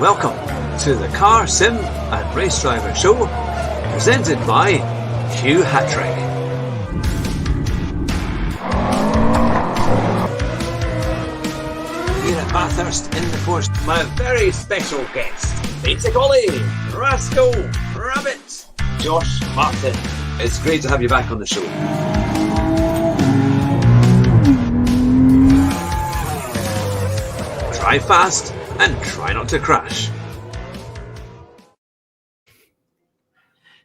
welcome to the Car Sim and Race Driver Show, presented by Hugh Hattrick. Here at Bathurst in the Forest, my very special guest, Basic Ollie, Rascal, Rabbit, Josh Martin. It's great to have you back on the show. Drive fast and try not to crash.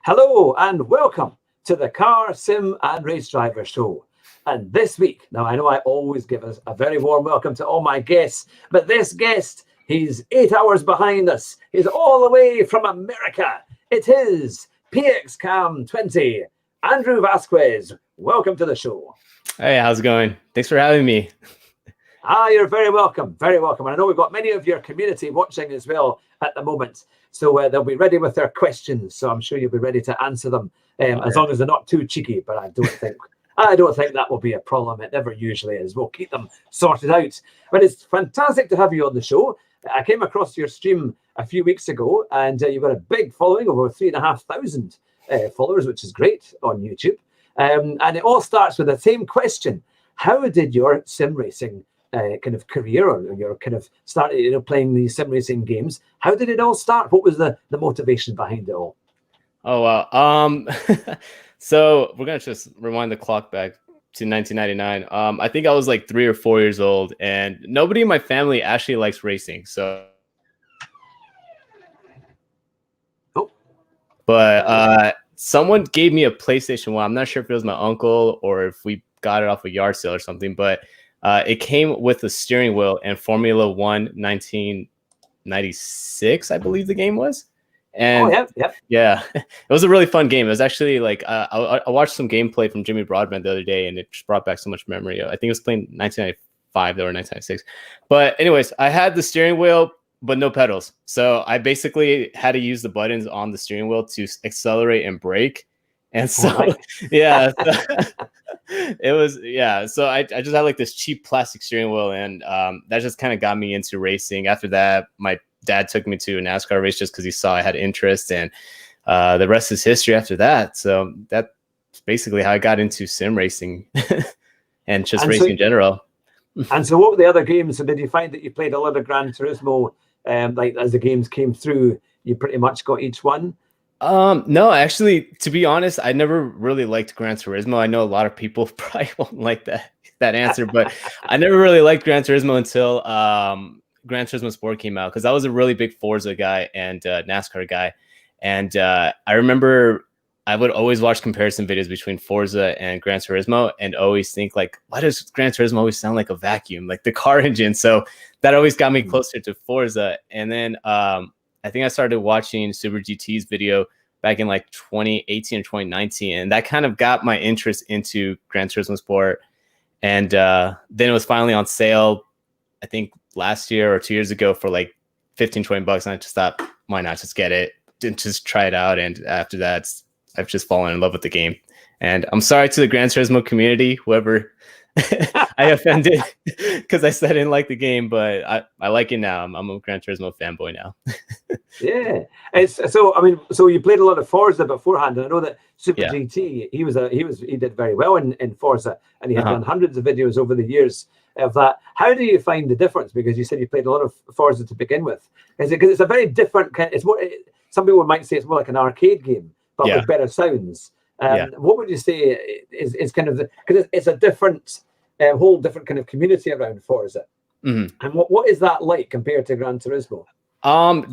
Hello and welcome to the Car Sim and Race Driver Show. And this week, now I know I always give us a very warm welcome to all my guests, but this guest, he's 8 hours behind us. He's all the way from America. It is ThePXCam20, Andrew Vasquez. Welcome to the show. Hey, how's it going? Thanks for having me. You're very welcome, very welcome. And I know we've got many of your community watching as well at the moment. So they'll be ready with their questions. So I'm sure you'll be ready to answer them as long as they're not too cheeky. But I don't think that will be a problem. It never usually is. We'll keep them sorted out. But it's fantastic to have you on the show. I came across your stream a few weeks ago, and you've got a big following, over 3,500 followers, which is great on YouTube. And it all starts with the same question. How did your sim racing kind of career, or your kind of started playing these sim racing games, how did it all start? What was the motivation behind it all? Oh, wow. So we're going to just rewind the clock back to 1999. I think I was like 3 or 4 years old, and nobody in my family actually likes racing. But someone gave me a PlayStation 1. I'm not sure if it was my uncle or if we got it off a yard sale or something, but it came with a steering wheel and Formula 1 1996, I believe the game was. And yeah, it was a really fun game. It was actually like I watched some gameplay from Jimmy Broadbent the other day, and it just brought back so much memory. I think it was playing 1995 or 1996. But anyways, I had the steering wheel but no pedals, so I basically had to use the buttons on the steering wheel to accelerate and brake. And so yeah, it was so I just had like this cheap plastic steering wheel, and that just kind of got me into racing. After that, my dad took me to a NASCAR race just because he saw I had interest, and the rest is history after that. So that's basically how I got into sim racing and just racing in general. And so what were the other games? So did you find that you played a lot of Gran Turismo, like as the games came through, you pretty much got each one? No, actually, to be honest, I never really liked Gran Turismo. I know a lot of people probably won't like that answer, but I never really liked Gran Turismo until Gran Turismo Sport came out, because I was a really big Forza guy and NASCAR guy. And I remember I would always watch comparison videos between Forza and Gran Turismo and always think like, why does Gran Turismo always sound like a vacuum, like the car engine? So that always got me closer to Forza. And then I think I started watching Super GT's video back in like 2018 or 2019. And that kind of got my interest into Gran Turismo Sport. And then it was finally on sale, I think last year or 2 years ago, for like $15-20. And I just thought, why not just get it and just try it out? And after that, I've just fallen in love with the game. And I'm sorry to the Gran Turismo community, whoever I offended, because I said I didn't like the game, but I like it now. I'm a Gran Turismo fanboy now. Yeah, so you played a lot of Forza beforehand, and I know that Super GT, he did very well in Forza, and he had done hundreds of videos over the years of that. How do you find the difference? Because you said you played a lot of Forza to begin with. Is it because it's a very different kind? It's more. Some people might say it's more like an arcade game, but with better sounds. What would you say is kind of because it's a different, whole different kind of community around Forza, and what is that like compared to Gran Turismo?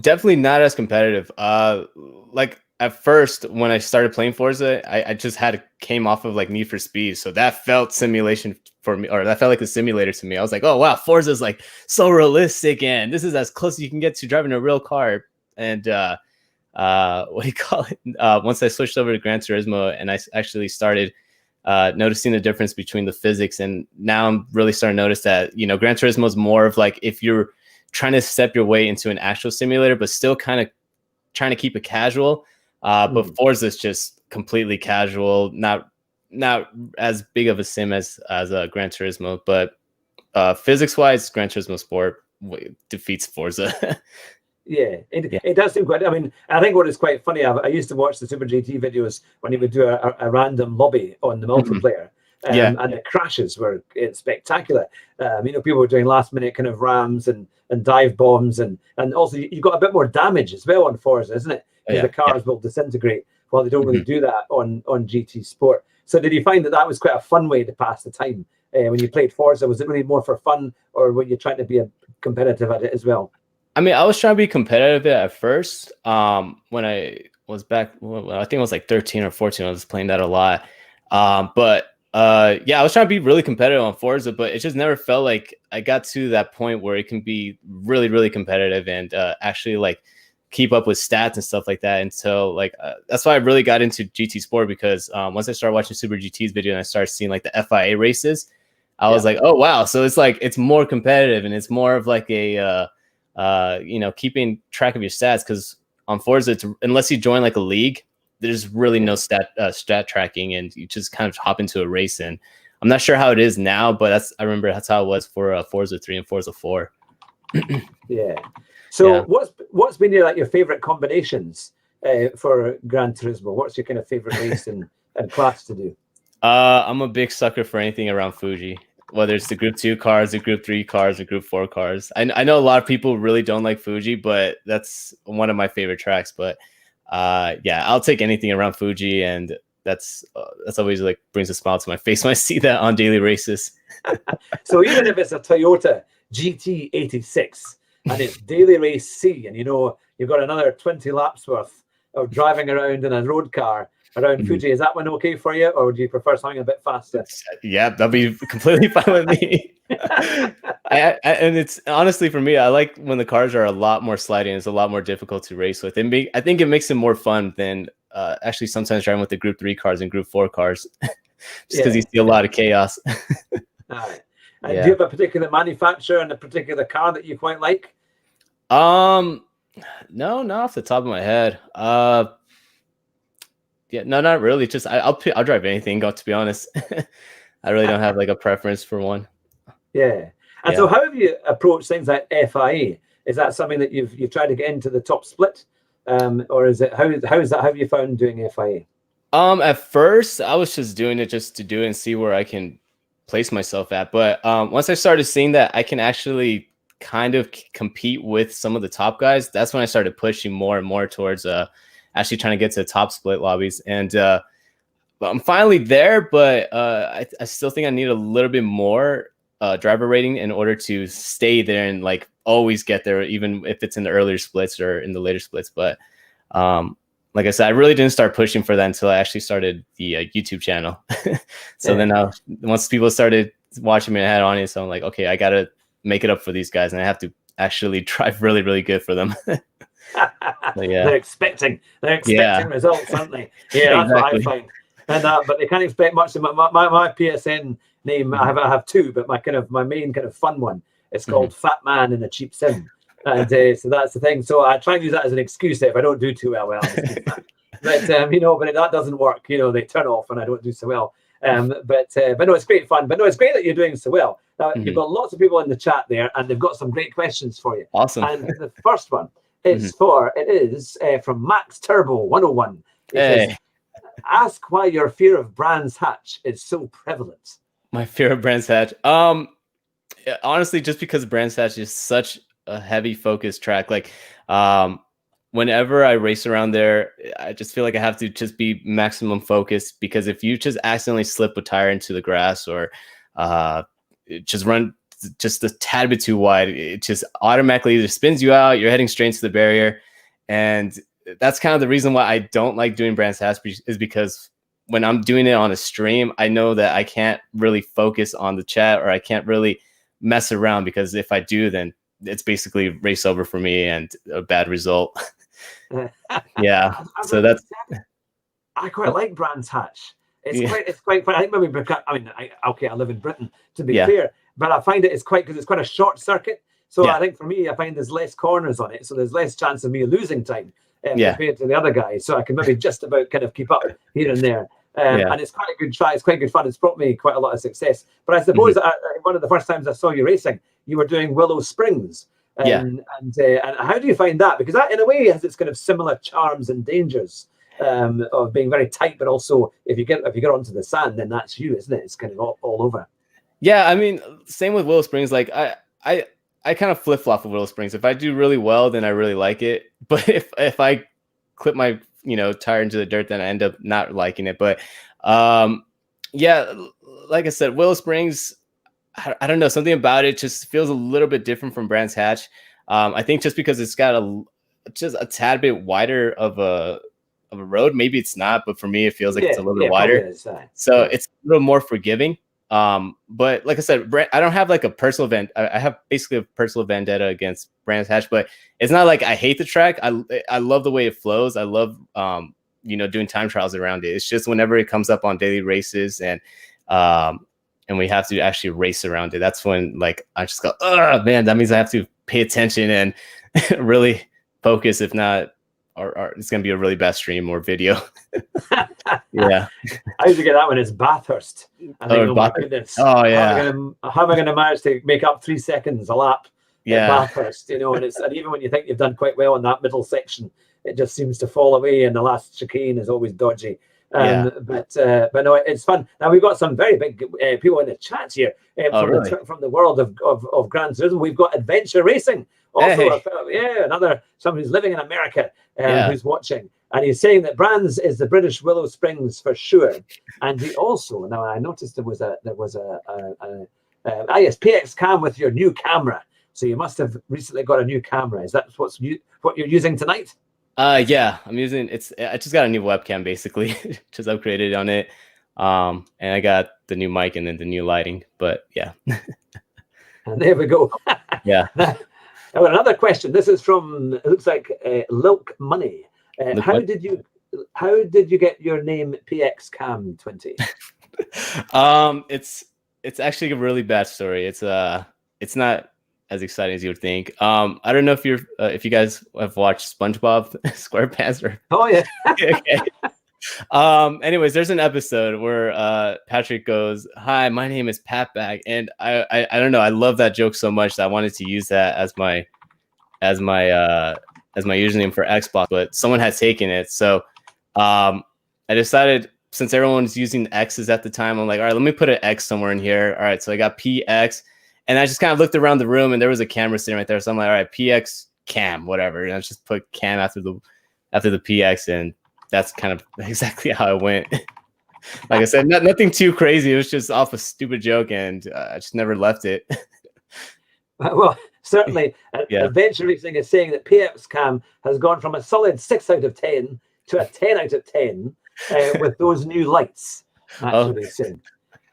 Definitely not as competitive. Like at first when I started playing Forza, I just came off of like Need for Speed, so that felt simulation for me, or that felt like a simulator to me. I was like, oh wow, Forza is like so realistic, and this is as close as you can get to driving a real car. And what do you call it? Once I switched over to Gran Turismo, and I actually started noticing the difference between the physics, and now I'm really starting to notice that Gran Turismo is more of like if you're trying to step your way into an actual simulator, but still kind of trying to keep it casual. But Forza is just completely casual, not as big of a sim as a Gran Turismo, but physics wise, Gran Turismo Sport defeats Forza. Yeah, Yeah. it does seem quite. I mean, I think what is quite funny, I used to watch the Super GT videos when he would do a random lobby on the multiplayer. Yeah. And the crashes were spectacular. People were doing last minute kind of rams and dive bombs, and also you got a bit more damage as well on Forza, isn't it? Because the cars will disintegrate, while they don't really do that on GT Sport. So did you find that was quite a fun way to pass the time when you played Forza? Was it really more for fun, or were you trying to be competitive at it as well? I mean, I was trying to be competitive at first. When I was back, well, I think it was like 13 or 14. I was playing that a lot. But I was trying to be really competitive on Forza, but it just never felt like I got to that point where it can be really, really competitive and actually like keep up with stats and stuff like that. Until that's why I really got into GT Sport, because once I started watching Super GT's video and I started seeing like the FIA races, I was like, oh wow, so it's more competitive, and it's more of like a keeping track of your stats, because on Forza, unless you join like a league, there's really no stat tracking, and you just kind of hop into a race. And I'm not sure how it is now, but I remember that's how it was for Forza 3 and Forza 4. Yeah. So what's been your favorite combinations for Gran Turismo? What's your kind of favorite race and class to do? I'm a big sucker for anything around Fuji, whether it's the Group 2 cars, the Group 3 cars, the Group 4 cars. I know a lot of people really don't like Fuji, but that's one of my favorite tracks. But I'll take anything around Fuji, and that's always like brings a smile to my face when I see that on daily races. So even if it's a Toyota GT86 and it's daily race C, and you've got another 20 laps worth of driving around in a road car around Fuji, is that one okay for you, or would you prefer something a bit faster? Yeah, that'll be completely fine with me. And it's honestly, for me, I like when the cars are a lot more sliding. It's a lot more difficult to race with. I think it makes it more fun than actually sometimes driving with the Group 3 cars and Group 4 cars, just because you see a lot of chaos. All right. Do you have a particular manufacturer and a particular car that you quite like? No, not off the top of my head. No, not really. Just I'll drive anything. To be honest, I really don't have like a preference for one. Yeah. And so, how have you approached things like FIA? Is that something that you've tried to get into the top split, or is it how have you found doing FIA? At first, I was just doing it just to do it and see where I can place myself at. But once I started seeing that I can actually kind of compete with some of the top guys, that's when I started pushing more and more towards actually trying to get to the top split lobbies. And I'm finally there, but I still think I need a little bit more driver rating in order to stay there and like always get there, even if it's in the earlier splits or in the later splits. But like I said, I really didn't start pushing for that until I actually started the YouTube channel. So then once people started watching me, I had an audience, so I'm like, okay, I got to make it up for these guys, and I have to actually drive really, really good for them. They're expecting results, aren't they? Yeah, that's exactly what I find. And but they can't expect much. My PSN name, I have two, but my main kind of fun one is called Fat Man in a Cheap Sim. And so that's the thing. So I try and use that as an excuse if I don't do too well. But but that doesn't work. They turn off and I don't do so well. But no, it's great fun. But no, it's great that you're doing so well. Now, you've got lots of people in the chat there, and they've got some great questions for you. Awesome. And the first one is from Max Turbo 101. It says, ask why your fear of Brands Hatch is so prevalent. My fear of Brands Hatch. Honestly, just because Brands Hatch is such a heavy focus track. Like, whenever I race around there, I just feel like I have to just be maximum focused, because if you just accidentally slip a tire into the grass or just run just a tad bit too wide, it just automatically either spins you out, you're heading straight to the barrier. And that's kind of the reason why I don't like doing Brands Hatch, is because when I'm doing it on a stream, I know that I can't really focus on the chat, or I can't really mess around, because if I do, then it's basically race over for me and a bad result. Yeah. So that's. I quite like Brands Hatch. It's quite fun. I think maybe because I live in Britain, to be fair, but I find it's quite a short circuit. So I think for me, I find there's less corners on it, so there's less chance of me losing time compared to the other guys. So I can maybe just about kind of keep up here and there. And it's quite a good try. It's quite good fun. It's brought me quite a lot of success. But I suppose one of the first times I saw you racing, you were doing Willow Springs, Yeah. And how do you find that? Because that, in a way, has its kind of similar charms and dangers of being very tight, but also if you get onto the sand, then that's you, isn't it? It's kind of all over. Yeah, I mean, same with Willow Springs. Like I kind of flip flop with Willow Springs. If I do really well, then I really like it. But if I clip my tire into the dirt, then I end up not liking it. But yeah, like I said, Willow Springs, I don't know, something about it just feels a little bit different from Brands Hatch. I think just because it's got just a tad bit wider of a road. Maybe it's not, but for me, it feels like it's a little bit wider. So it's a little more forgiving. But like I said, I don't have like a personal I have basically a personal vendetta against Brands Hatch, but it's not like I hate the track. I love the way it flows. I love doing time trials around it. It's just whenever it comes up on daily races and we have to actually race around it, that's when like I just go, oh man, that means I have to pay attention and really focus. If not, or it's gonna be a really bad stream or video. Yeah. I usually get that when it's Bathurst. I think, oh my goodness. Oh yeah. How am I gonna manage to make up 3 seconds a lap at Bathurst? And even when you think you've done quite well in that middle section, it just seems to fall away, and the last chicane is always dodgy. But no, it's fun. Now we've got some very big people in the chat here from the world of Gran Turismo. We've got adventure racing. Also, another someone who's living in America who's watching, and he's saying that Brands is the British Willow Springs for sure. And he also, now I noticed there was a PXCam with your new camera. So you must have recently got a new camera. Is that what you're using tonight? Yeah, I'm using I just got a new webcam basically, just upgraded on it. And I got the new mic and then the new lighting. But yeah. And there we go. Yeah. Now, another question. This is from, it looks like Lilk Money. How did you get your name PXCam20? It's actually a really bad story. It's not as exciting as you would think. I don't know if you guys have watched SpongeBob SquarePants or. Oh yeah. Okay. Anyways, there's an episode where Patrick goes, "Hi, my name is Patbag," and I don't know. I love that joke so much that I wanted to use that as my username for Xbox, but someone had taken it. So I decided, since everyone's using X's at the time, I'm like, all right, let me put an X somewhere in here. All right, so I got PX. And I just kind of looked around the room, and there was a camera sitting right there. So I'm like, all right, PX cam, whatever. And I just put cam after the PX, and that's kind of exactly how it went. Like I said, nothing too crazy. It was just off a stupid joke, and I just never left it. Well, certainly, Adventure Racing is saying that PXCam has gone from a solid 6 out of 10 to a 10 out of 10 with those new lights. That's what they're saying.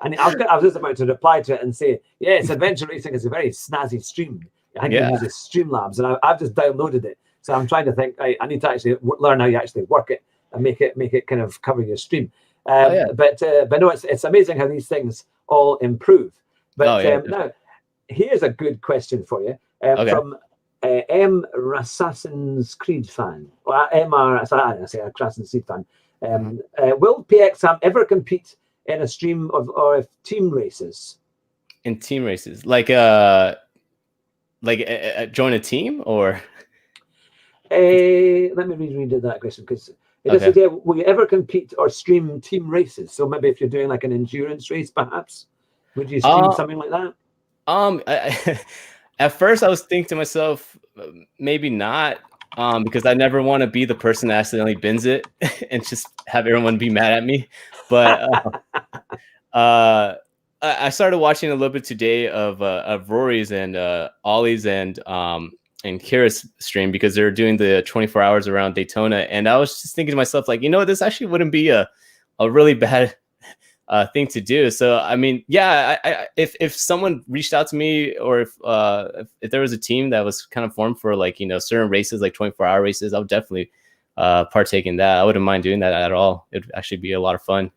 And I was just about to reply to it and say, yes, Adventure Racing is a very snazzy stream. I think it uses Streamlabs, and I've just downloaded it. So I'm trying to think, I need to actually learn how you actually work it and make it kind of cover your stream. But no, it's amazing how these things all improve. But now, here's a good question for you from M. Assassin's Creed fan. Well, Assassin's Creed fan. Will PXCam ever compete in a stream of team races? In team races, like join a team, or? Let me reread that question, because it says, will you ever compete or stream team races? So maybe if you're doing like an endurance race, perhaps, would you stream something like that? At first I was thinking to myself, maybe not, because I never want to be the person that accidentally bins it and just have everyone be mad at me. But I started watching a little bit today of Rory's and Ollie's and Kira's stream, because they're doing the 24 hours around Daytona, and I was just thinking to myself, like, this actually wouldn't be a really bad thing to do. So I mean, if someone reached out to me, or if there was a team that was kind of formed for like certain races, like 24-hour races, I would definitely partake in that. I wouldn't mind doing that at all. It'd actually be a lot of fun.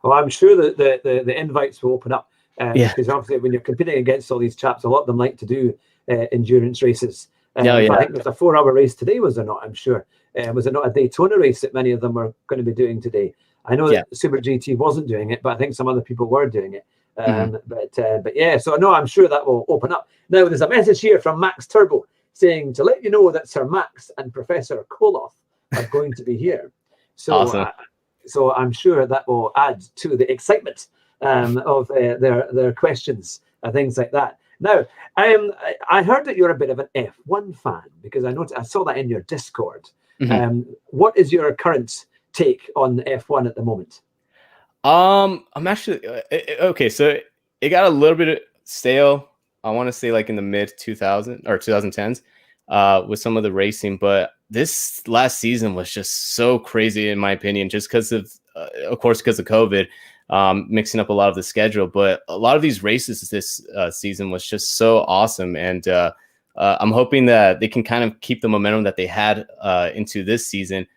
Well, I'm sure that the invites will open up, because obviously when you're competing against all these chaps, a lot of them like to do endurance races. I think there's a 4-hour race today, was there not? I'm sure. Was it not a Daytona race that many of them are going to be doing today? I know that Super GT wasn't doing it, but I think some other people were doing it. But yeah, so no, I'm sure that will open up. Now, there's a message here from Max Turbo saying to let you know that Sir Max and Professor Koloth are going to be here. So, awesome. So I'm sure that will add to the excitement of their questions and things like that. Now, I heard that you're a bit of an F1 fan because I saw that in your Discord. What is your current take on F1 at the moment? I'm actually okay. So it got a little bit stale. I want to say like in the mid 2000 or 2010s with some of the racing, but this last season was just so crazy in my opinion, just because of course, because of COVID, mixing up a lot of the schedule. But a lot of these races this season was just so awesome, and I'm hoping that they can kind of keep the momentum that they had into this season.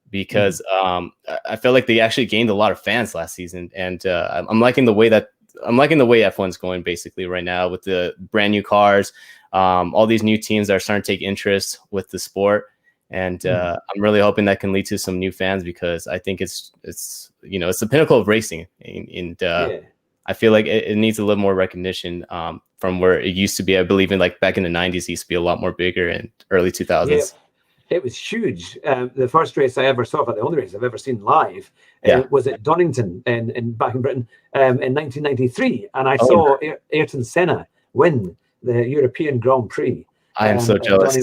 Because I felt like they actually gained a lot of fans last season, and I'm liking the way F1's going basically right now with the brand new cars, all these new teams that are starting to take interest with the sport, and I'm really hoping that can lead to some new fans because I think it's the pinnacle of racing, and I feel like it needs a little more recognition from where it used to be. I believe in like back in the 90s, it used to be a lot more bigger, and early 2000s. Yeah. It was huge. The first race I ever saw, but the only race I've ever seen live, was at Donington back in Britain in 1993, and I saw Ayrton Senna win the European Grand Prix. I am so jealous.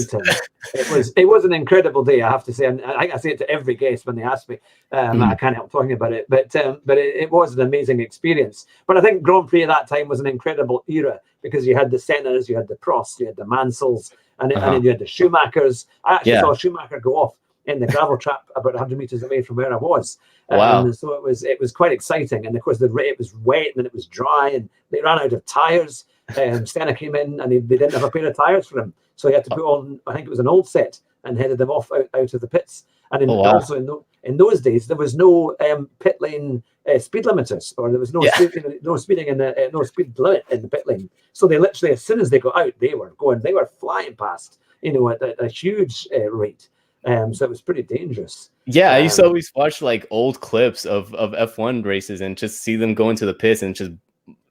It was an incredible day, I have to say, and I say it to every guest when they ask me. I can't help talking about it, but it was an amazing experience. But I think Grand Prix at that time was an incredible era because you had the Sennas, you had the Prosts, you had the Mansells, and then you had the Schumachers. I actually saw Schumacher go off in the gravel trap about 100 meters away from where I was. Wow! So it was quite exciting, and of course it was wet and then it was dry, and they ran out of tires. Senna came in and they didn't have a pair of tires for him, so he had to put on, I think it was an old set, and headed them off out of the pits. And also in those days there was no pit lane speed limiters, or there was no speeding in no speed limit in the pit lane. So they literally, as soon as they got out, they were flying past, at a huge rate. So it was pretty dangerous. Yeah, I used to always watch like old clips of F1 races and just see them go into the pits and just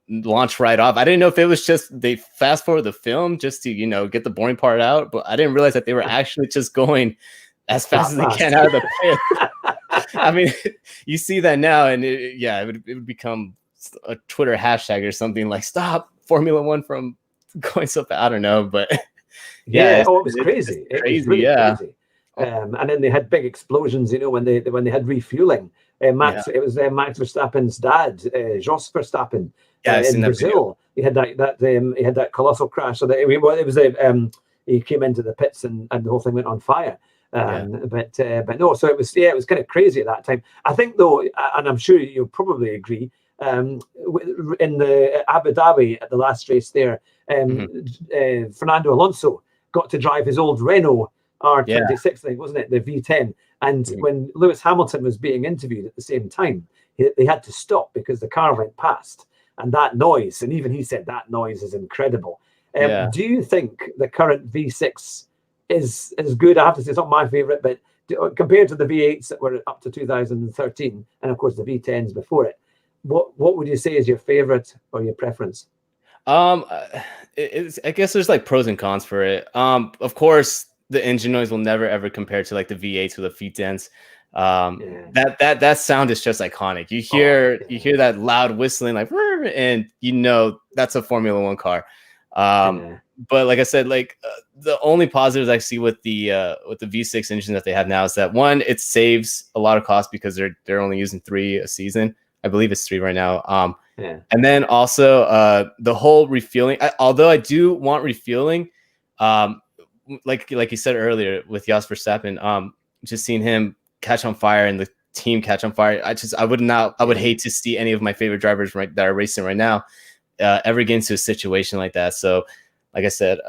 launch right off. I didn't know if it was just they fast forward the film just to get the boring part out, but I didn't realize that they were actually just going as fast as they can out of the pit. I mean, you see that now, and it would become a Twitter hashtag or something like "Stop Formula One from going so fast." I don't know, but it was crazy. It was really crazy. And then they had big explosions, when they had refueling. It was Max Verstappen's dad, Jos Verstappen, in Brazil. He had that colossal crash. So that he came into the pits and the whole thing went on fire. But no, so it was kind of crazy at that time. I think though, and I'm sure you'll probably agree, in the Abu Dhabi at the last race there, Fernando Alonso got to drive his old Renault R26, I think, wasn't it, the V10? And when Lewis Hamilton was being interviewed at the same time, they had to stop because the car went past, and that noise, and even he said that noise is incredible. Do you think the current V6 is good? I have to say it's not my favorite, but compared to the V8s that were up to 2013, and of course the V10s before it, what would you say is your favorite or your preference? I guess there's like pros and cons for it. Of course, the engine noise will never ever compare to like the V8s or the V10s. That sound is just iconic. You hear that loud whistling, like, and that's a Formula One car. But like I said, like the only positives I see with the V6 engine that they have now is that one, it saves a lot of cost because they're only using 3 a season. I believe it's 3 right now. And then also the whole refueling. Although I do want refueling, like you said earlier with Jos Verstappen, just seeing him catch on fire and the team catch on fire. I would hate to see any of my favorite drivers that are racing right now ever get into a situation like that. So, like I said,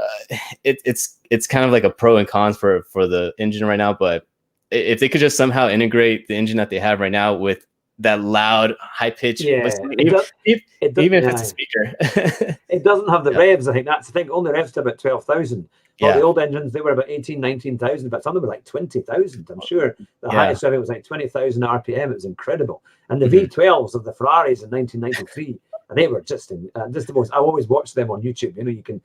it's kind of like a pro and cons for the engine right now. But if they could just somehow integrate the engine that they have right now with that loud, high pitch, even if it's a speaker, it doesn't have the revs. I think that's the thing. Only revs to about 12,000. Well, the old engines, they were about 18, 19,000, but some of them were like 20,000. I'm sure the highest rev was like 20,000 RPM. It was incredible. And the V12s of the Ferraris in 1993 and they were just the most. I always watch them on YouTube. You know, you can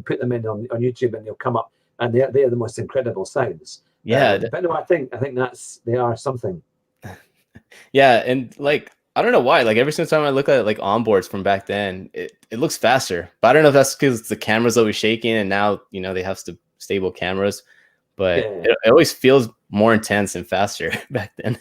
put them in on YouTube, and they'll come up, and they're the most incredible sounds. Yeah, but no, I think they are something. Yeah, and like I don't know why. Like every single time I look at like onboards from back then, it looks faster. But I don't know if that's because the camera's always shaking, and now they have stable cameras. But it always feels more intense and faster back then.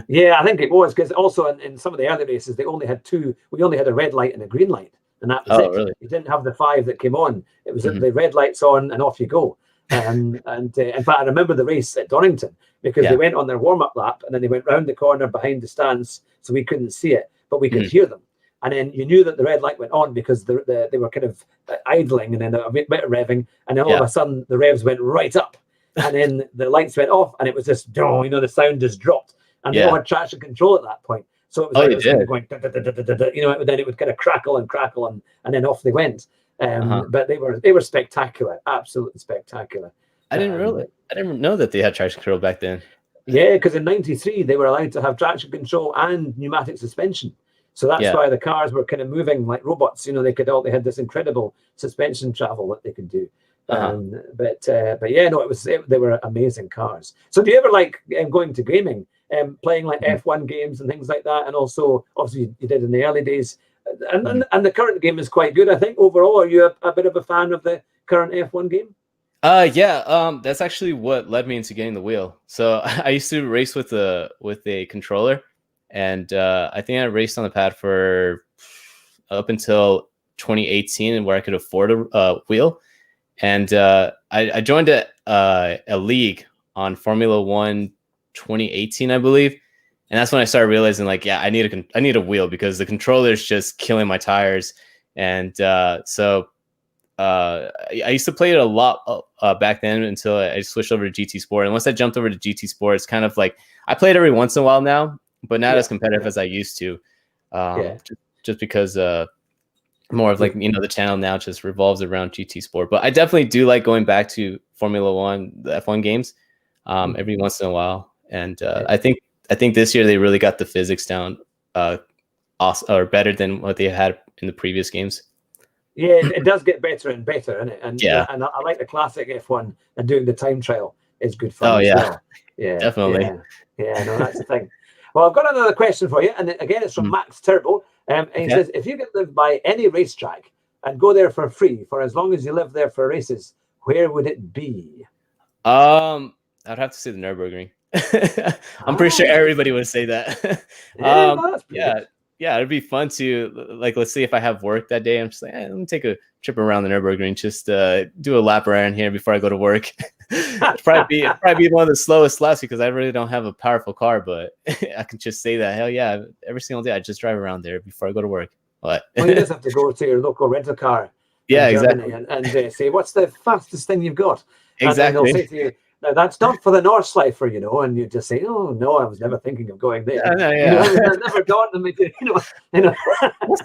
Yeah, I think it was because also in some of the early races they only had two. We only had a red light and a green light, and that was it. Really? You didn't have the 5 that came on. It was the red lights on and off you go. And in fact, I remember the race at Donington because they went on their warm-up lap and then they went round the corner behind the stands, so we couldn't see it, but we could hear them. And then you knew that the red light went on because they were kind of idling and then a bit of revving, and then all of a sudden the revs went right up, and then the lights went off, and it was just, the sound just dropped, and they all had traction control at that point. So it was kind of going, then it would kind of crackle and then off they went. But they were spectacular, absolutely spectacular. I didn't know that they had traction control back then. Yeah, because in '93 they were allowed to have traction control and pneumatic suspension, so that's why the cars were kind of moving like robots. They had this incredible suspension travel that they could do. But yeah, no, they were amazing cars. So do you ever like going to gaming, playing like F1 games and things like that? And also, obviously, you did in the early days. And the current game is quite good, I think. Overall, are you a bit of a fan of the current F1 game? That's actually what led me into getting the wheel. So I used to race with a controller, and I think I raced on the pad for up until 2018, where I could afford a wheel. And I joined a league on Formula One 2018, I believe. And that's when I started realizing, like, I need a wheel because the controller is just killing my tires. And so I used to play it a lot back then until I switched over to GT Sport. And once I jumped over to GT Sport, it's kind of like I play it every once in a while now, but not as competitive as I used to. Just because more of like, the channel now just revolves around GT Sport. But I definitely do like going back to Formula One, the F1 games, every once in a while. And I think this year they really got the physics down, or better than what they had in the previous games. Yeah, it does get better and better, isn't it? And and I like the classic F1, and doing the time trial is good fun. Oh yeah, well. Yeah, definitely. Yeah, no, that's the thing. Well, I've got another question for you, and again, it's from Max Turbo, and he says, if you could live by any racetrack and go there for free for as long as you live there for races, where would it be? I'd have to say the Nürburgring. I'm pretty sure everybody would say that. Yeah, it'd be fun to, like, let's see if I have work that day. I'm just like, let me take a trip around the Nürburgring, just do a lap around here before I go to work. probably be one of the slowest laps because I really don't have a powerful car, but I can just say that, hell yeah, every single day I just drive around there before I go to work. But well, you just have to go to your local rental car exactly. and say, what's the fastest thing you've got? Exactly. And they'll say to you, now that's not for the Nordschleifer, and you just say, "Oh no, I was never thinking of going there." I've never dawned on me to, What's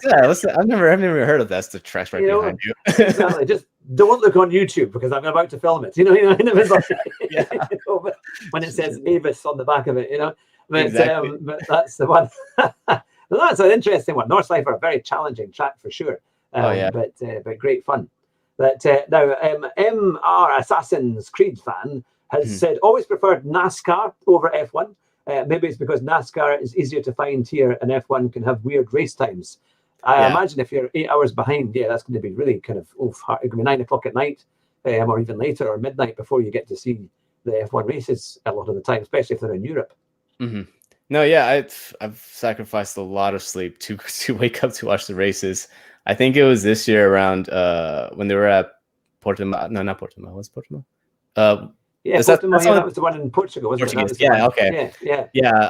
that? I've never heard of that. That's the trash right behind you. Exactly. Just don't look on YouTube because I'm about to film it. But when it says Avis on the back of it, But, exactly. But that's the one. That's an interesting one. Nordschleifer, a very challenging track for sure. But great fun. But now, MR Assassin's Creed fan has said always preferred NASCAR over F1. Maybe it's because NASCAR is easier to find here and F1 can have weird race times. I imagine if you're 8 hours behind, that's going to be really kind of hard. It could be 9 o'clock at night or even later or midnight before you get to see the F1 races a lot of the time, especially if they're in Europe. No, I've sacrificed a lot of sleep to wake up to watch the races. I think it was this year around when they were at Portimao. No, not Portimao. What's Portimao? Portimao, that was the one in Portugal, wasn't it? Yeah, okay. Yeah.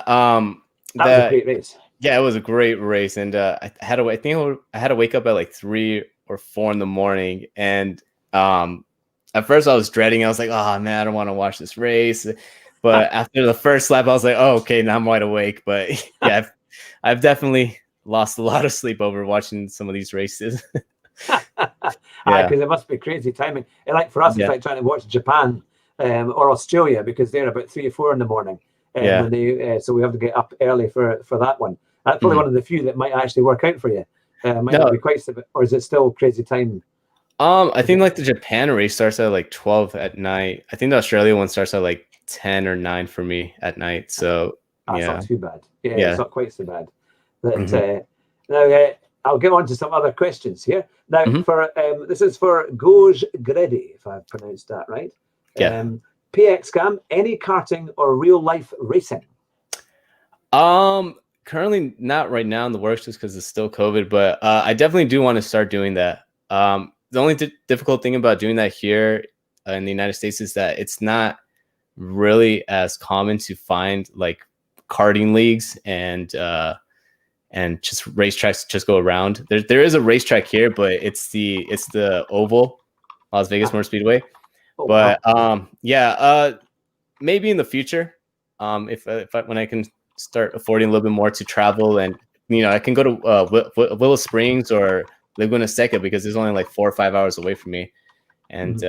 That was a great race. Yeah, it was a great race, and I had to wake up at like 3 or 4 in the morning, and at first I was dreading. I was like, oh man, I don't want to watch this race. But after the first lap, I was like, oh, okay, now I'm wide awake. But yeah, I've definitely lost a lot of sleep over watching some of these races. Because it must be crazy timing. And like for us, it's like trying to watch Japan or Australia because they're about 3 or 4 in the morning. So we have to get up early for that one. That's probably one of the few that might actually work out for you. Might No. be quite, or is it still crazy time? I think like the Japan race starts at like 12 at night. I think the Australia one starts at like 10 or 9 for me at night. So That's yeah, not too bad. Yeah, yeah. it's not quite so bad. But Mhm. now I'll get on to some other questions here. Now, Mhm. for this is for Goj Gredi, if I've pronounced that right. Yeah. PXCam, any karting or real life racing? Currently not right now in the works just because it's still COVID, but I definitely do want to start doing that. The only difficult thing about doing that here in the United States is that it's not really as common to find like karting leagues and just racetracks just go around. There is a racetrack here, but it's the Oval, Las Vegas Motor Speedway. Oh, But wow. maybe in the future, if when I can start affording a little bit more to travel, and I can go to Willow Springs or Laguna Seca because it's only like 4 or 5 hours away from me. And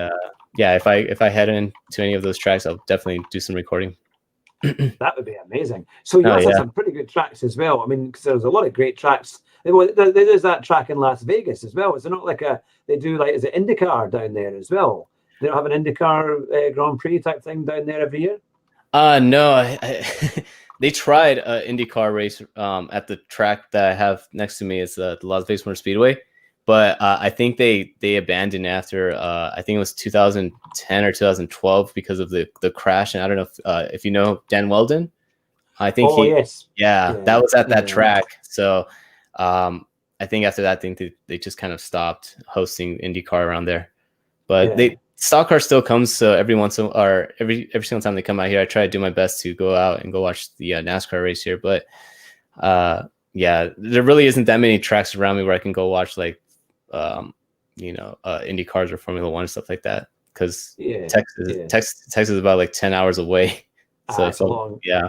yeah, if I head into any of those tracks, I'll definitely do some recording. That would be amazing. So you Oh must have yeah, some pretty good tracks as well. I mean, because there's a lot of great tracks. There's that track in Las Vegas as well. Is it not like they do like, is it IndyCar down there as well? They don't have an IndyCar Grand Prix type thing down there every year? no, they tried an IndyCar race at the track that I have next to me. It's the Las Vegas Motor Speedway, but I think they abandoned after I think it was 2010 or 2012 because of the crash. And I don't know if you know Dan Weldon. I think Oh, yes. yeah, that was at that Yeah. track. So I think after that, I think they just kind of stopped hosting IndyCar around there. But Yeah. stock car still comes. So every single time they come out here, I try to do my best to go out and go watch the NASCAR race here. But yeah, there really isn't that many tracks around me where I can go watch like Indy cars or Formula One and stuff like that. Because Texas is about like 10 hours away. So it's a long. Yeah.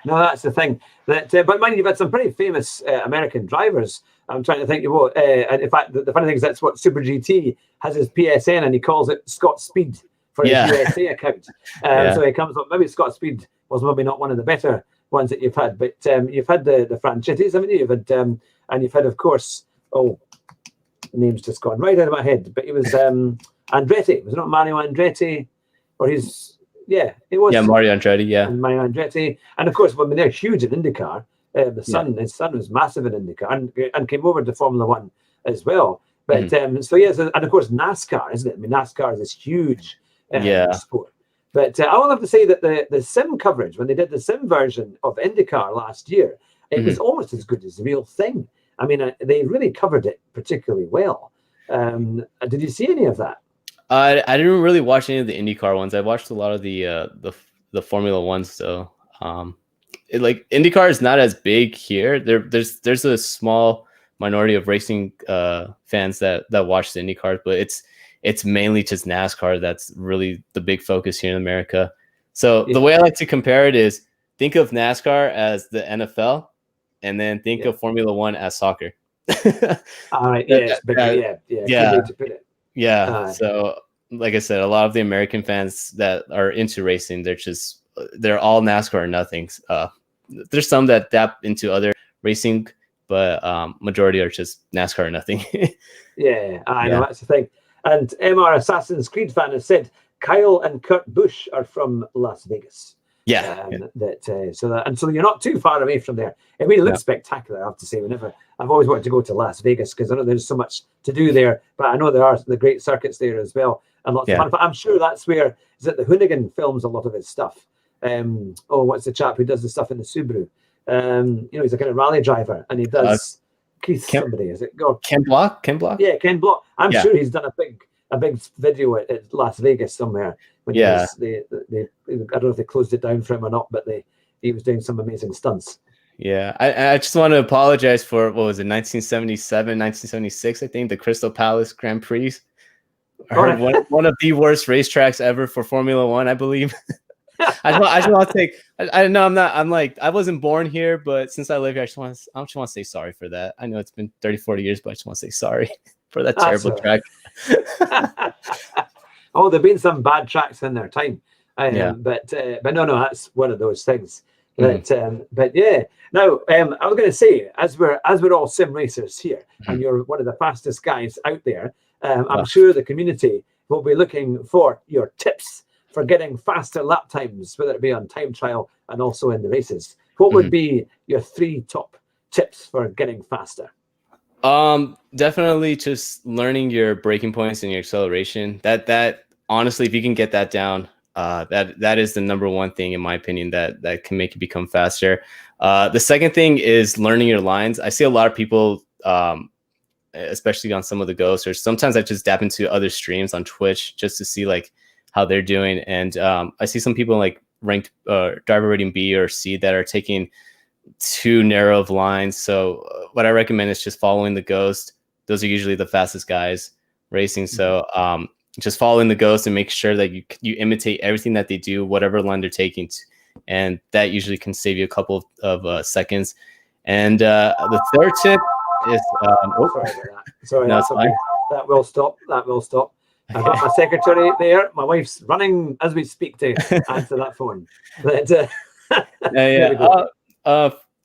No, that's the thing. That, but mind you've had some pretty famous American drivers. I'm trying to think of what. And in fact, the funny thing is that's what Super GT has his PSN, and he calls it Scott Speed for his USA account. So he comes up. Maybe Scott Speed was maybe not one of the better ones that you've had, but you've had the Franchittis, haven't you? You've had and you've had, of course, name's just gone right out of my head. But it was Andretti. Was it not Mario Andretti? Or his it was Mario Andretti, and Mario Andretti, and of course, they're huge in IndyCar. His son was massive in IndyCar and came over to Formula One as well. But so and of course NASCAR, isn't it? I mean, NASCAR is this huge sport. But I will have to say that the sim coverage when they did the sim version of IndyCar last year, it was almost as good as the real thing. I mean, they really covered it particularly well. Did you see any of that? I didn't really watch any of the IndyCar ones. I watched a lot of the Formula Ones. So like IndyCar is not as big here. There's a small minority of racing fans that watch the IndyCars, but it's mainly just NASCAR that's really the big focus here in America. So the way I like to compare it is think of NASCAR as the NFL, and then think of Formula One as soccer. All right. Yes. Good way to put it. Yeah. So, like I said, a lot of the American fans that are into racing, they're all NASCAR or nothing. There's some that dap into other racing, but majority are just NASCAR or nothing. I know that's the thing. And MR Assassin's Creed fan has said Kyle and Kurt Busch are from Las Vegas. So you're not too far away from there. I mean, it looks spectacular, I have to say. I've always wanted to go to Las Vegas because I know there's so much to do there, but I know there are the great circuits there as well and lots of fun. But I'm sure that's where is it the Hoonigan films a lot of his stuff. What's the chap who does the stuff in the Subaru? He's a kind of rally driver, and he does Keith somebody. Is it Ken Block? Yeah, Ken Block. I'm sure he's done a big video at Las Vegas somewhere. When I don't know if they closed it down for him or not, but he was doing some amazing stunts. Yeah, I just want to apologize for what was it, 1977, 1976, I think, the Crystal Palace Grand Prix. One of the worst racetracks ever for Formula One, I believe. I just want to take. I know I'm not. I'm like I wasn't born here, but since I live here, I just want to say sorry for that. I know it's been 30, 40 years, but I just want to say sorry for that terrible track. There've been some bad tracks in their time, but no, that's one of those things. But yeah, now I was going to say, as we're all sim racers here, and you're one of the fastest guys out there, I'm sure the community will be looking for your tips for getting faster lap times, whether it be on time trial and also in the races. What would be your 3 top tips for getting faster? Definitely just learning your braking points and your acceleration. That honestly, if you can get that down, that is the number one thing in my opinion that can make you become faster. The second thing is learning your lines. I see a lot of people, especially on some of the ghosts, or sometimes I just dap into other streams on Twitch just to see like how they're doing. And I see some people like ranked driver rating B or C that are taking too narrow of lines. So what I recommend is just following the ghost. Those are usually the fastest guys racing. So just following the ghost and make sure that you imitate everything that they do, whatever line they're taking, and that usually can save you a couple of seconds. And the third tip is sorry about that. Sorry, no, that's okay. That will stop. I've got my secretary there. My wife's running as we speak to answer that phone. But,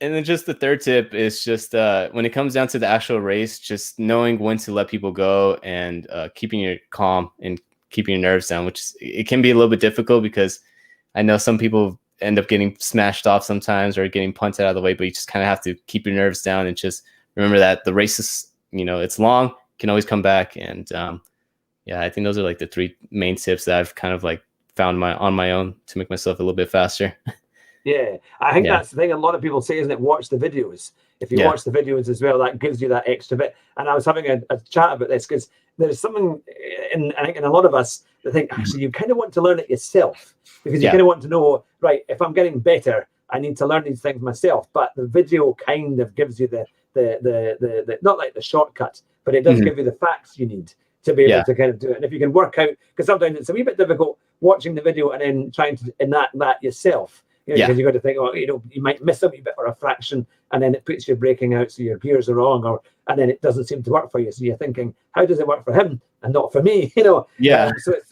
and then just the third tip is just when it comes down to the actual race, just knowing when to let people go and keeping your calm and keeping your nerves down, which it can be a little bit difficult because I know some people end up getting smashed off sometimes or getting punted out of the way, but you just kind of have to keep your nerves down and just remember that the race is, it's long, can always come back. And I think those are like the 3 main tips that I've kind of like found on my own to make myself a little bit faster. Yeah, I think that's the thing. A lot of people say, isn't it? Watch the videos. If you watch the videos as well, that gives you that extra bit. And I was having a chat about this because there's something I think in a lot of us that think actually you kind of want to learn it yourself because you kind of want to know, right, if I'm getting better, I need to learn these things myself. But the video kind of gives you the not like the shortcut, but it does give you the facts you need to be able to kind of do it. And if you can work out, because sometimes it's a wee bit difficult watching the video and then trying to enact that yourself. Because you've got to think, you might miss a wee bit or a fraction, and then it puts your braking out, so your gears are wrong, and then it doesn't seem to work for you. So you're thinking, how does it work for him and not for me? So